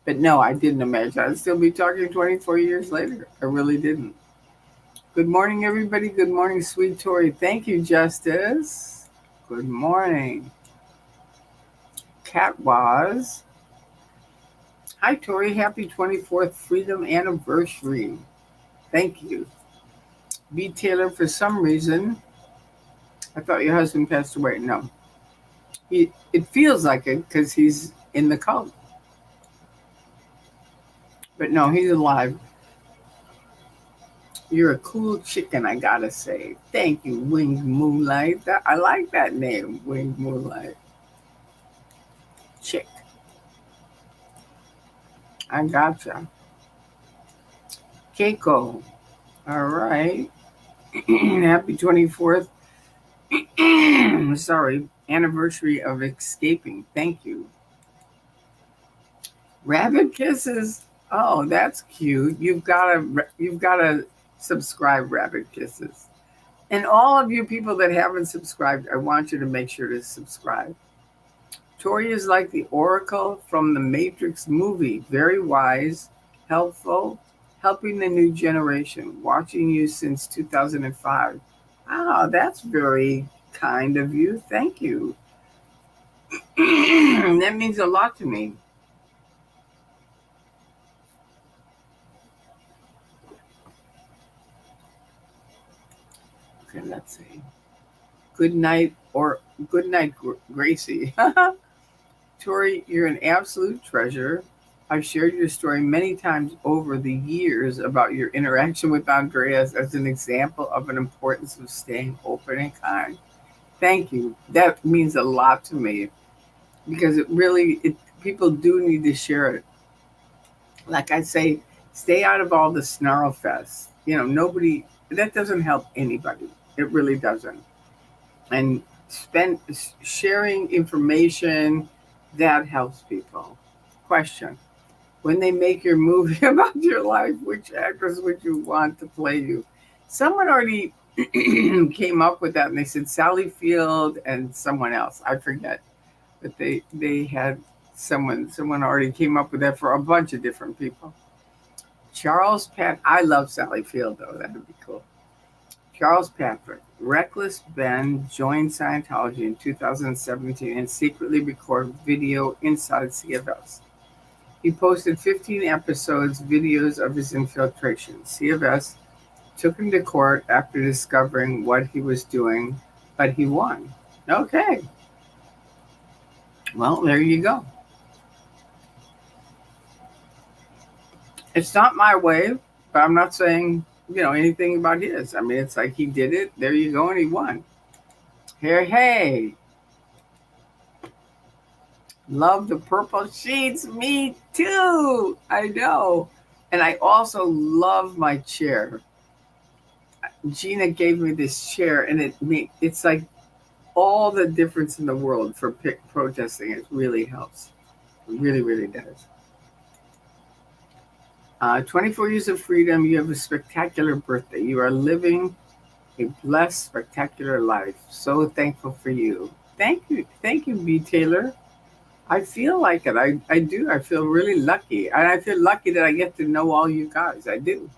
But no, I didn't imagine I'd still be talking 24 years later. I really didn't. Good morning, everybody. Good morning, sweet Tori. Thank you, Justice. Good morning. Cat was. Hi, Tori. Happy 24th Freedom Anniversary. Thank you. B. Taylor, for some reason, I thought your husband passed away. No. It feels like it because he's in the cult. But no, he's alive. You're a cool chicken, I gotta say. Thank you, Winged Moonlight. I like that name, Winged Moonlight. Chick. I gotcha. Keiko. All right. Happy 24th. Sorry. Anniversary of escaping. Thank you. Rabbit kisses. Oh, that's cute. You've gotta subscribe, Rabbit Kisses. And all of you people that haven't subscribed, I want you to make sure to subscribe. Tori is like the Oracle from the Matrix movie. Very wise, helpful, helping the new generation. Watching you since 2005. Oh, that's very kind of you. Thank you. That means a lot to me. Okay, let's see. Good night, or good night, Gracie. Tori, you're an absolute treasure. I've shared your story many times over the years about your interaction with Andreas as an example of an importance of staying open and kind. Thank you. That means a lot to me because people do need to share it. Like I say, stay out of all the snarl fests. Nobody, that doesn't help anybody. It really doesn't. And spend sharing information that helps people. Question: when they make your movie about your life, which actors would you want to play you? Someone already came up with that, and they said Sally Field and someone else. I forget, but they had someone already came up with that for a bunch of different people. Charles Pat. I love Sally Field though. That would be cool. Charles Patrick. Reckless Ben joined Scientology in 2017 and secretly recorded video inside CFS. He posted 15 episodes, videos of his infiltration. CFS took him to court after discovering what he was doing, but he won. Okay. Well, there you go. It's not my way, but I'm not saying, anything about his. I mean, it's like he did it. There you go, and he won. Hey. Love the purple sheets. Me too. I know. And I also love my chair. Gina gave me this chair, and it's like all the difference in the world for protesting. It really helps. It really, really does. 24 years of freedom. You have a spectacular birthday. You are living a blessed, spectacular life. So thankful for you. Thank you. Thank you, B. Taylor. I feel like it. I do. I feel really lucky. And I feel lucky that I get to know all you guys. I do.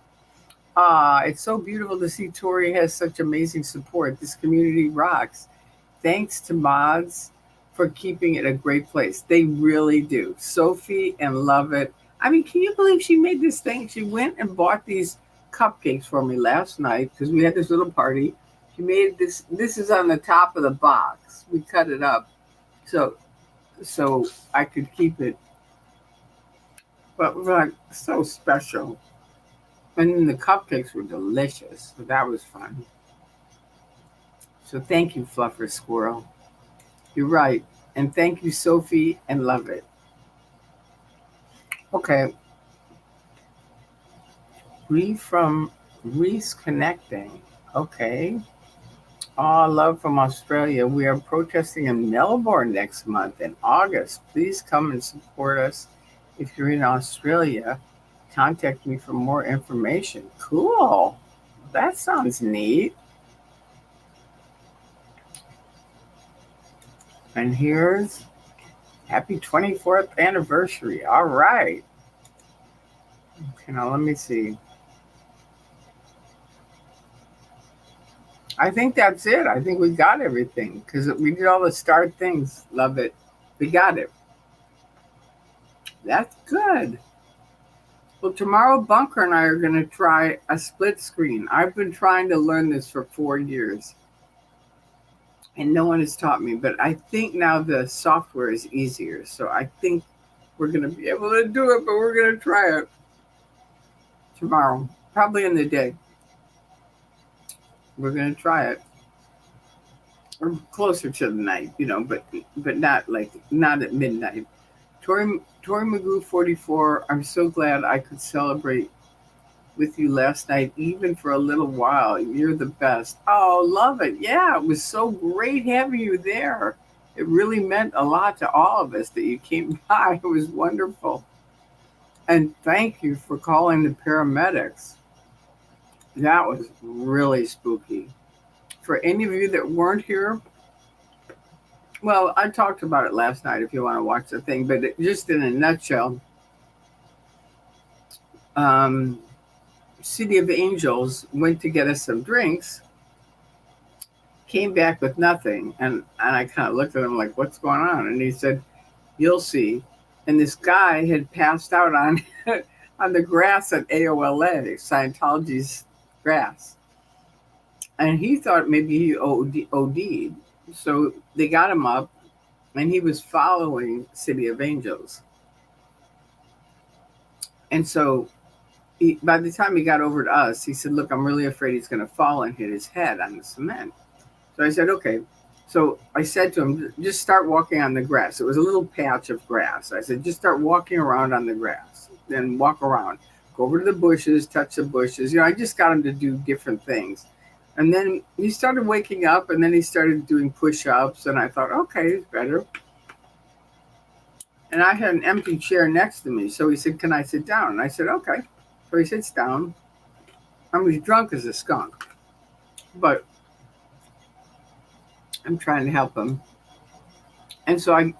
It's so beautiful to see Tori has such amazing support. This community rocks. Thanks to mods for keeping it a great place. They really do. Sophie and Love It. I mean, can you believe she made this thing? She went and bought these cupcakes for me last night because we had this little party. She made this. This is on the top of the box. We cut it up so I could keep it. But it was like so special. And then the cupcakes were delicious. So that was fun. So thank you, Fluffer Squirrel. You're right. And thank you, Sophie, and Love It. Okay. Reese connecting. Okay. Oh, love from Australia. We are protesting in Melbourne next month in August. Please come and support us. If you're in Australia, contact me for more information. Cool. That sounds neat. And here's happy 24th anniversary. All right. Okay, now let me see. I think that's it. I think we got everything because we did all the start things. Love it. We got it. That's good. Well, tomorrow Bunker and I are going to try a split screen. I've been trying to learn this for 4 years. And no one has taught me, but I think now the software is easier. So I think we're going to be able to do it, but we're going to try it tomorrow, probably in the day. We're going to try it. Or closer to the night, but not at midnight. Tori Magoo 44, I'm so glad I could celebrate with you last night, even for a little while. You're the best. Oh, love it. Yeah, it was so great having you there. It really meant a lot to all of us that you came by. It was wonderful. And thank you for calling the paramedics. That was really spooky. For any of you that weren't here, well, I talked about it last night if you want to watch the thing, but just in a nutshell, um, City of Angels went to get us some drinks, came back with nothing. And I kind of looked at him like, what's going on? And he said, you'll see. And this guy had passed out on, on the grass at AOLA, Scientology's grass. And he thought maybe he OD'd. So they got him up, and he was following City of Angels. And so by the time he got over to us, he said, look, I'm really afraid he's going to fall and hit his head on the cement. So I said, okay. So I said to him, just start walking on the grass. It was a little patch of grass. I said, just start walking around on the grass. Then walk around. Go over to the bushes, touch the bushes. I just got him to do different things. And then he started waking up, and then he started doing push-ups, and I thought, okay, it's better. And I had an empty chair next to me, so he said, can I sit down? And I said, okay. So he sits down. I was drunk as a skunk, but I'm trying to help him. And so I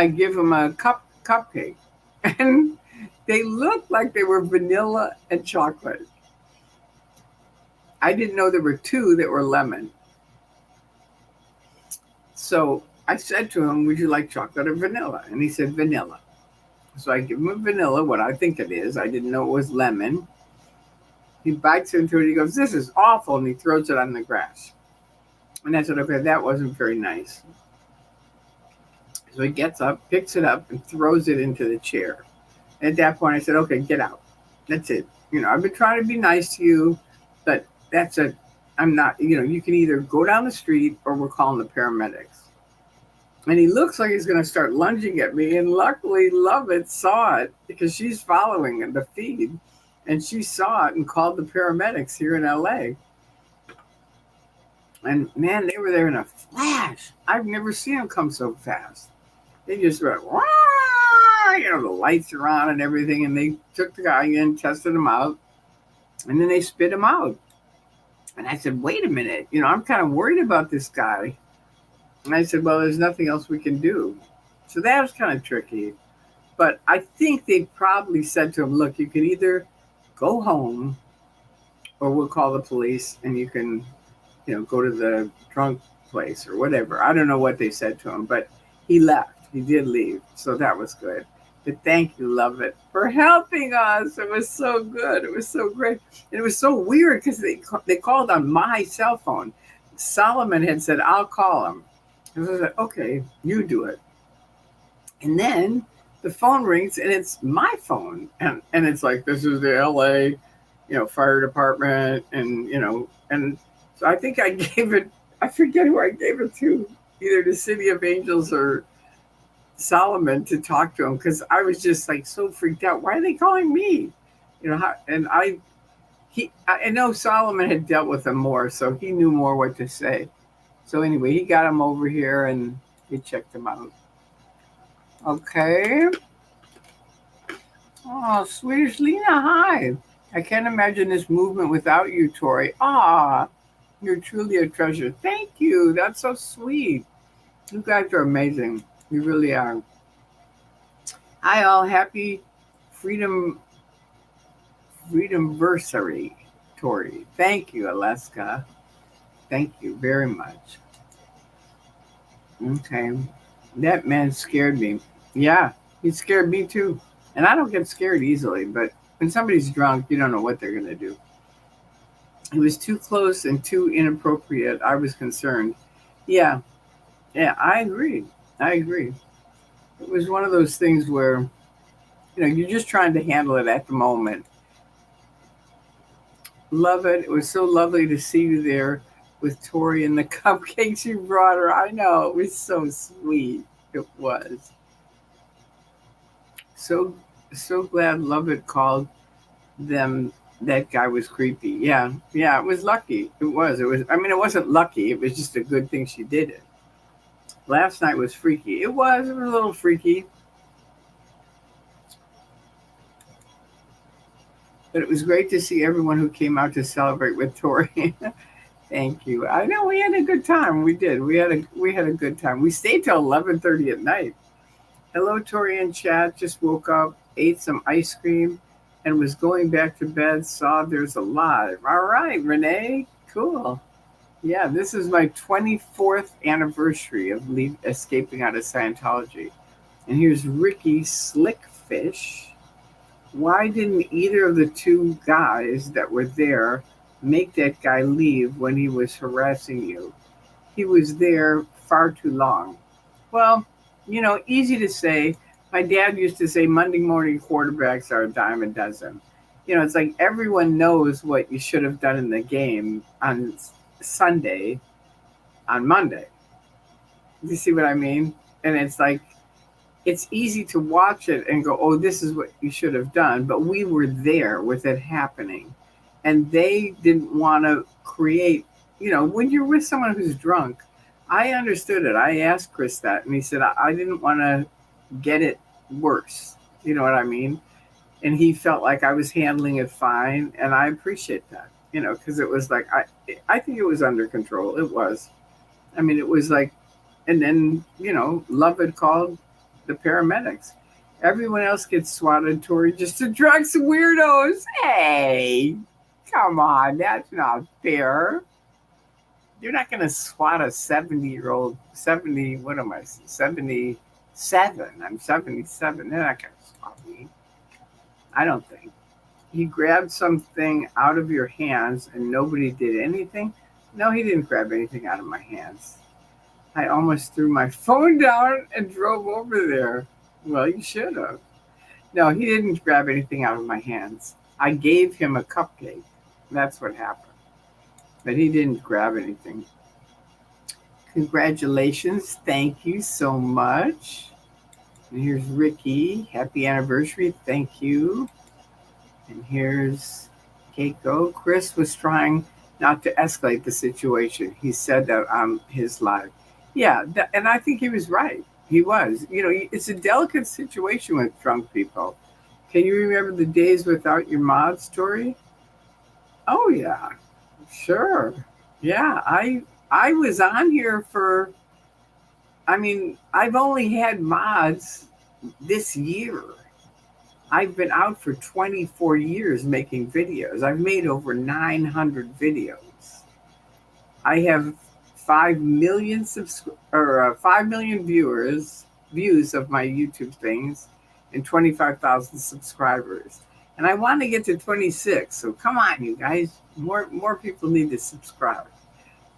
give him a cupcake, and they looked like they were vanilla and chocolate. I didn't know there were two that were lemon. So I said to him, would you like chocolate or vanilla? And he said, vanilla. So I give him a vanilla, what I think it is. I didn't know it was lemon. He bites into it. He goes, this is awful. And he throws it on the grass. And I said, okay, that wasn't very nice. So he gets up, picks it up, and throws it into the chair. And at that point, I said, okay, get out. That's it. I've been trying to be nice to you, but I'm not, you can either go down the street or we're calling the paramedics. And he looks like he's going to start lunging at me. And luckily, Lovett saw it because she's following the feed. And she saw it and called the paramedics here in LA. And man, they were there in a flash. I've never seen them come so fast. They just went, wah! The lights are on and everything. And they took the guy in, tested him out. And then they spit him out. And I said, wait a minute. I'm kind of worried about this guy. And I said, well, there's nothing else we can do. So that was kind of tricky. But I think they probably said to him, look, you can either go home or we'll call the police and you can, go to the drunk place or whatever. I don't know what they said to him, but he left. He did leave. So that was good. But thank you, Lovett, for helping us. It was so good. It was so great. And it was so weird because they called on my cell phone. Solomon had said, I'll call him. And I said, okay, you do it. And then the phone rings and it's my phone. And it's like, this is the LA, fire department. And so I think I gave it, I forget who I gave it to, either the City of Angels or Solomon to talk to him. Cause I was just like so freaked out. Why are they calling me? And I know Solomon had dealt with him more, so he knew more what to say. So anyway, he got him over here and he checked him out. Okay. Oh, Swedish Lena, hi. I can't imagine this movement without you, Tori. Ah, you're truly a treasure. Thank you. That's so sweet. You guys are amazing. You really are. Hi, all. Happy Freedomversary, Tori. Thank you, Alaska. Thank you very much. Okay. That man scared me. Yeah, he scared me too. And I don't get scared easily, but when somebody's drunk, you don't know what they're going to do. He was too close and too inappropriate. I was concerned. Yeah, I agree. It was one of those things where, you're just trying to handle it at the moment. Love it. It was so lovely to see you there. with Tori and the cupcakes you brought her. I know, it was so sweet. It was. So so glad Lovett called them. That guy was creepy. Yeah, yeah, it was lucky. It was. It was. I mean, it wasn't lucky. It was just a good thing she did it. Last night was freaky. It was. It was a little freaky, but it was great to see everyone who came out to celebrate with Tori. Thank you. I know we had a good time. We did. We had a good time. We stayed till 11:30 at night. Hello, Tori and chat. Just woke up, ate some ice cream, and was going back to bed. Saw there's a live. All right, Renee. Cool. Yeah, this is my 24th anniversary of escaping out of Scientology. And here's Ricky Slickfish. Why didn't either of the two guys that were there make that guy leave when he was harassing you? He was there far too long. Well, easy to say. My dad used to say Monday morning quarterbacks are a dime a dozen. It's like everyone knows what you should have done in the game on Sunday on Monday. You see what I mean? And it's like, it's easy to watch it and go, oh, this is what you should have done. But we were there with it happening. And they didn't want to create, when you're with someone who's drunk, I understood it. I asked Chris that, and he said, I didn't want to get it worse. You know what I mean? And he felt like I was handling it fine. And I appreciate that, because it was like, I think it was under control. It was. I mean, it was like, and then, Love had called the paramedics. Everyone else gets swatted, Tori, just to drugs weirdos. Hey, come on. That's not fair. You're not going to swat a 70-year-old, 70, what am I, 77. I'm 77. They're not going to swat me. I don't think. He grabbed something out of your hands and nobody did anything. No, he didn't grab anything out of my hands. I almost threw my phone down and drove over there. Well, you should have. No, he didn't grab anything out of my hands. I gave him a cupcake. That's what happened. But he didn't grab anything. Congratulations. Thank you so much. And here's Ricky. Happy anniversary. Thank you. And here's Keiko. Chris was trying not to escalate the situation. He said that on his live. Yeah, and I think he was right. He was. It's a delicate situation with drunk people. Can you remember the days without your mod story? Oh, yeah. Sure. Yeah, I was on here for, I've only had mods this year. I've been out for 24 years making videos. I've made over 900 videos. I have 5 million 5 million views of my YouTube things and 25,000 subscribers. And I want to get to 26. So come on, you guys. More people need to subscribe.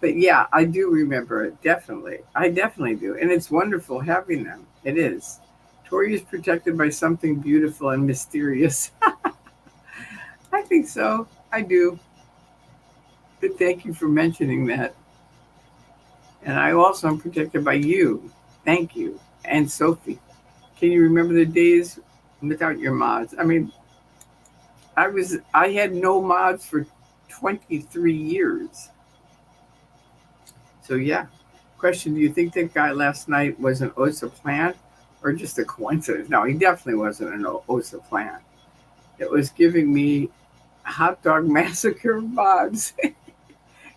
But yeah, I do remember it. Definitely. I definitely do. And it's wonderful having them. It is. Tori is protected by something beautiful and mysterious. I think so. I do. But thank you for mentioning that. And I also am protected by you. Thank you. And Sophie. Can you remember the days without your mods? I had no mods for 23 years. So yeah. Question, do you think that guy last night was an OSA plant or just a coincidence? No, he definitely wasn't an OSA plant. It was giving me hot dog massacre vibes.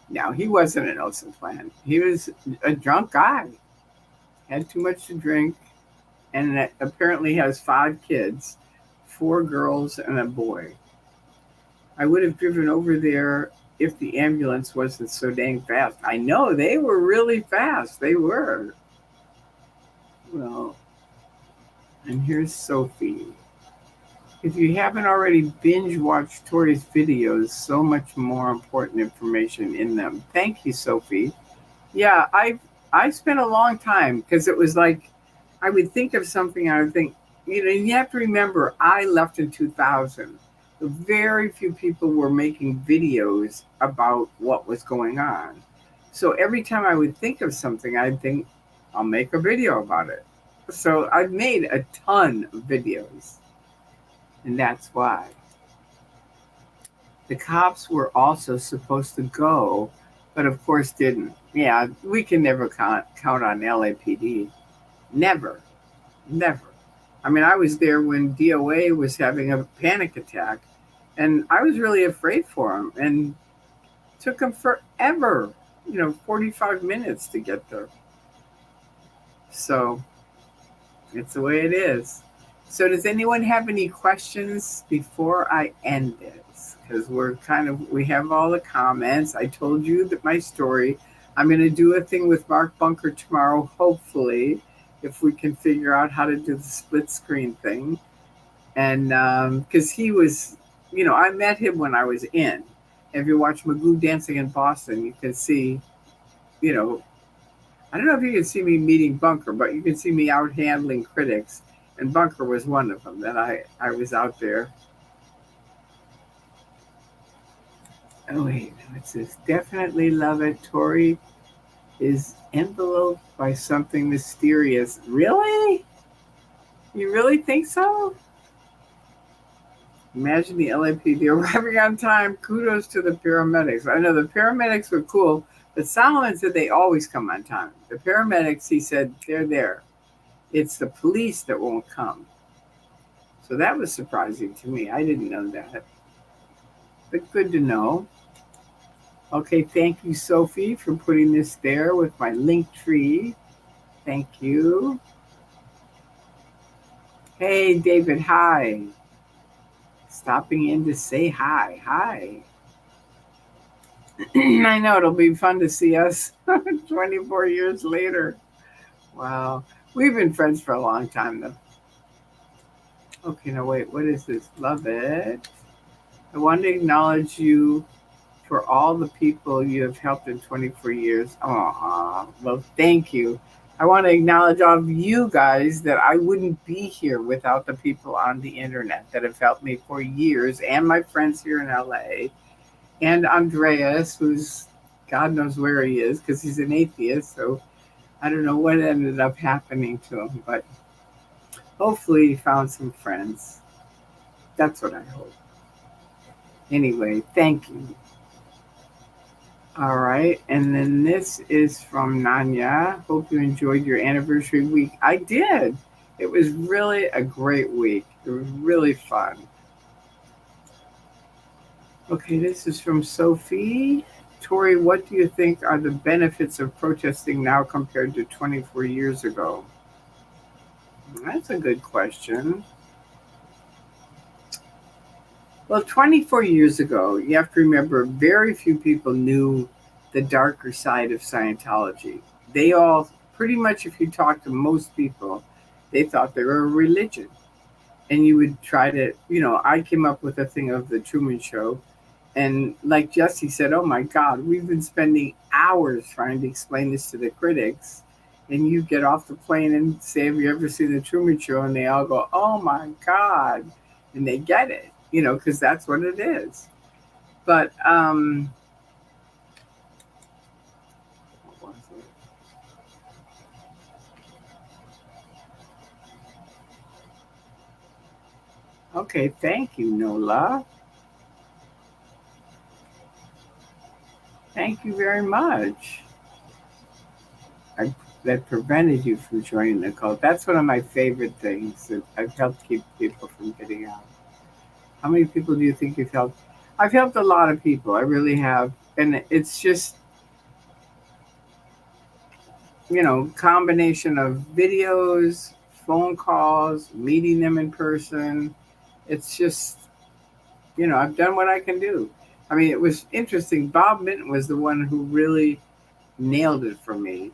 No, he wasn't an OSA plant. He was a drunk guy. Had too much to drink and apparently has 5 kids, 4 girls and a boy. I would have driven over there if the ambulance wasn't so dang fast. I know, they were really fast. They were. Well, and here's Sophie. If you haven't already binge watched Tori's videos, so much more important information in them. Thank you, Sophie. Yeah, I spent a long time because it was like I would think of something, I would think, you have to remember, I left in 2000. Very few people were making videos about what was going on. So every time I would think of something, I'd think, I'll make a video about it. So I've made a ton of videos, and that's why. The cops were also supposed to go, but of course didn't. Yeah, we can never count on LAPD. Never, never. I mean, I was there when DOA was having a panic attack, and I was really afraid for him, and it took him forever, 45 minutes to get there. So it's the way it is. So does anyone have any questions before I end this? Because we have all the comments. I told you that my story, I'm going to do a thing with Mark Bunker tomorrow, hopefully, if we can figure out how to do the split screen thing. And because he was, I met him when I was in. If you watch Magoo Dancing in Boston, you can see, I don't know if you can see me meeting Bunker, but you can see me out handling critics. And Bunker was one of them that I was out there. Oh, wait, no, it says, definitely love it. Tori is enveloped by something mysterious. Really? You really think so? Imagine the LAPD arriving on time. Kudos to the paramedics. I know the paramedics were cool, but Solomon said they always come on time. The paramedics, he said, they're there. It's the police that won't come. So that was surprising to me. I didn't know that. But good to know. Okay, thank you, Sophie, for putting this there with my link tree. Thank you. Hey, David, hi. Stopping in to say hi. Hi. I know it'll be fun to see us 24 years later. Wow. We've been friends for a long time, though. Okay, now wait, what is this? Love it. I want to acknowledge you for all the people you have helped in 24 years. Aw, well, thank you. I want to acknowledge all of you guys that I wouldn't be here without the people on the internet that have helped me for years, and my friends here in LA, and Andreas, who's God knows where he is because he's an atheist, so I don't know what ended up happening to him, but hopefully he found some friends. That's what I hope. Anyway, thank you. All right, and then this is from Nanya. Hope you enjoyed your anniversary week. I did. It was really a great week. It was really fun. Okay, this is from Sophie. Tori, what do you think are the benefits of protesting now compared to 24 years ago? That's a good question. Well, 24 years ago, you have to remember, very few people knew the darker side of Scientology. They all, pretty much, if you talk to most people, they thought they were a religion. And you would try to, I came up with a thing of the Truman Show. And like Jesse said, oh my God, we've been spending hours trying to explain this to the critics. And you get off the plane and say, have you ever seen the Truman Show? And they all go, oh my God. And they get it. Because that's what it is. But what was it? Okay, thank you, Nola. Thank you very much. That prevented you from joining the cult. That's one of my favorite things that I've helped keep people from getting out. How many people do you think you've helped? I've helped a lot of people. I really have. And it's just, combination of videos, phone calls, meeting them in person. It's just, I've done what I can do. I mean, it was interesting. Bob Minton was the one who really nailed it for me.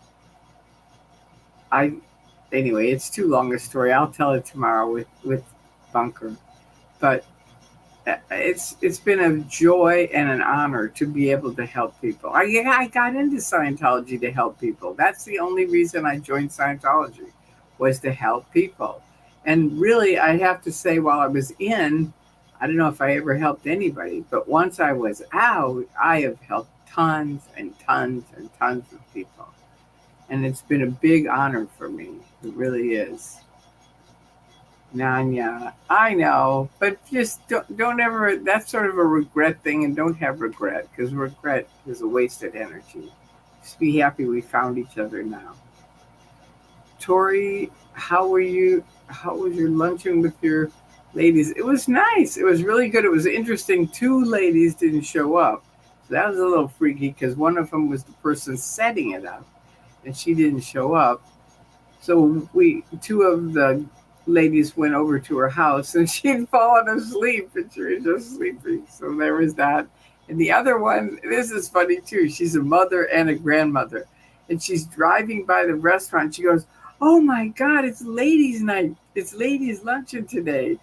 Anyway, it's too long a story. I'll tell it tomorrow with Bunker. But it's been a joy and an honor to be able to help people. I got into Scientology to help people. That's the only reason I joined Scientology, was to help people. And really, I have to say, while I was in, I don't know if I ever helped anybody, but once I was out, I have helped tons and tons and tons of people. And it's been a big honor for me. It really is. Nanya, I know, but just don't ever, that's sort of a regret thing, and don't have regret, because regret is a wasted energy. Just be happy we found each other now. Tori, how were you? How was your luncheon with your ladies? It was nice. It was really good. It was interesting. Two ladies didn't show up. So that was a little freaky because one of them was the person setting it up and she didn't show up. So two of the ladies went over to her house and she'd fallen asleep and she was just sleeping. So there was that. And the other one, this is funny too. She's a mother and a grandmother. And she's driving by the restaurant. She goes, "Oh my God, it's ladies' night. It's ladies' luncheon today.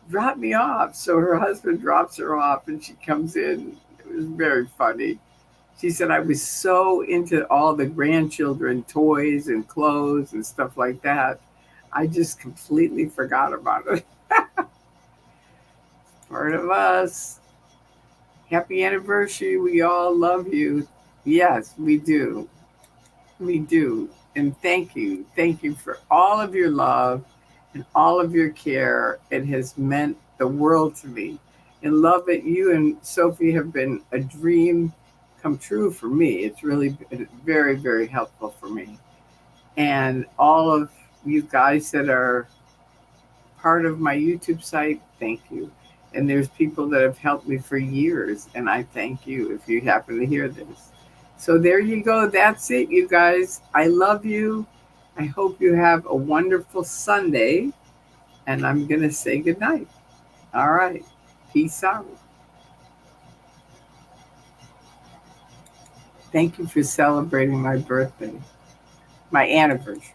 Drop me off." So her husband drops her off and she comes in. It was very funny. She said, "I was so into all the grandchildren toys and clothes and stuff like that. I just completely forgot about it." Part of us. Happy anniversary. We all love you. Yes, we do. We do. And thank you. Thank you for all of your love and all of your care. It has meant the world to me. And love it. You and Sophie have been a dream come true for me. It's really been very, very helpful for me. And all of you guys that are part of my YouTube site, thank you. And there's people that have helped me for years, and I thank you if you happen to hear this. So there you go. That's it, you guys. I love you. I hope you have a wonderful Sunday, and I'm going to say goodnight. All right. Peace out. Thank you for celebrating my birthday, my anniversary.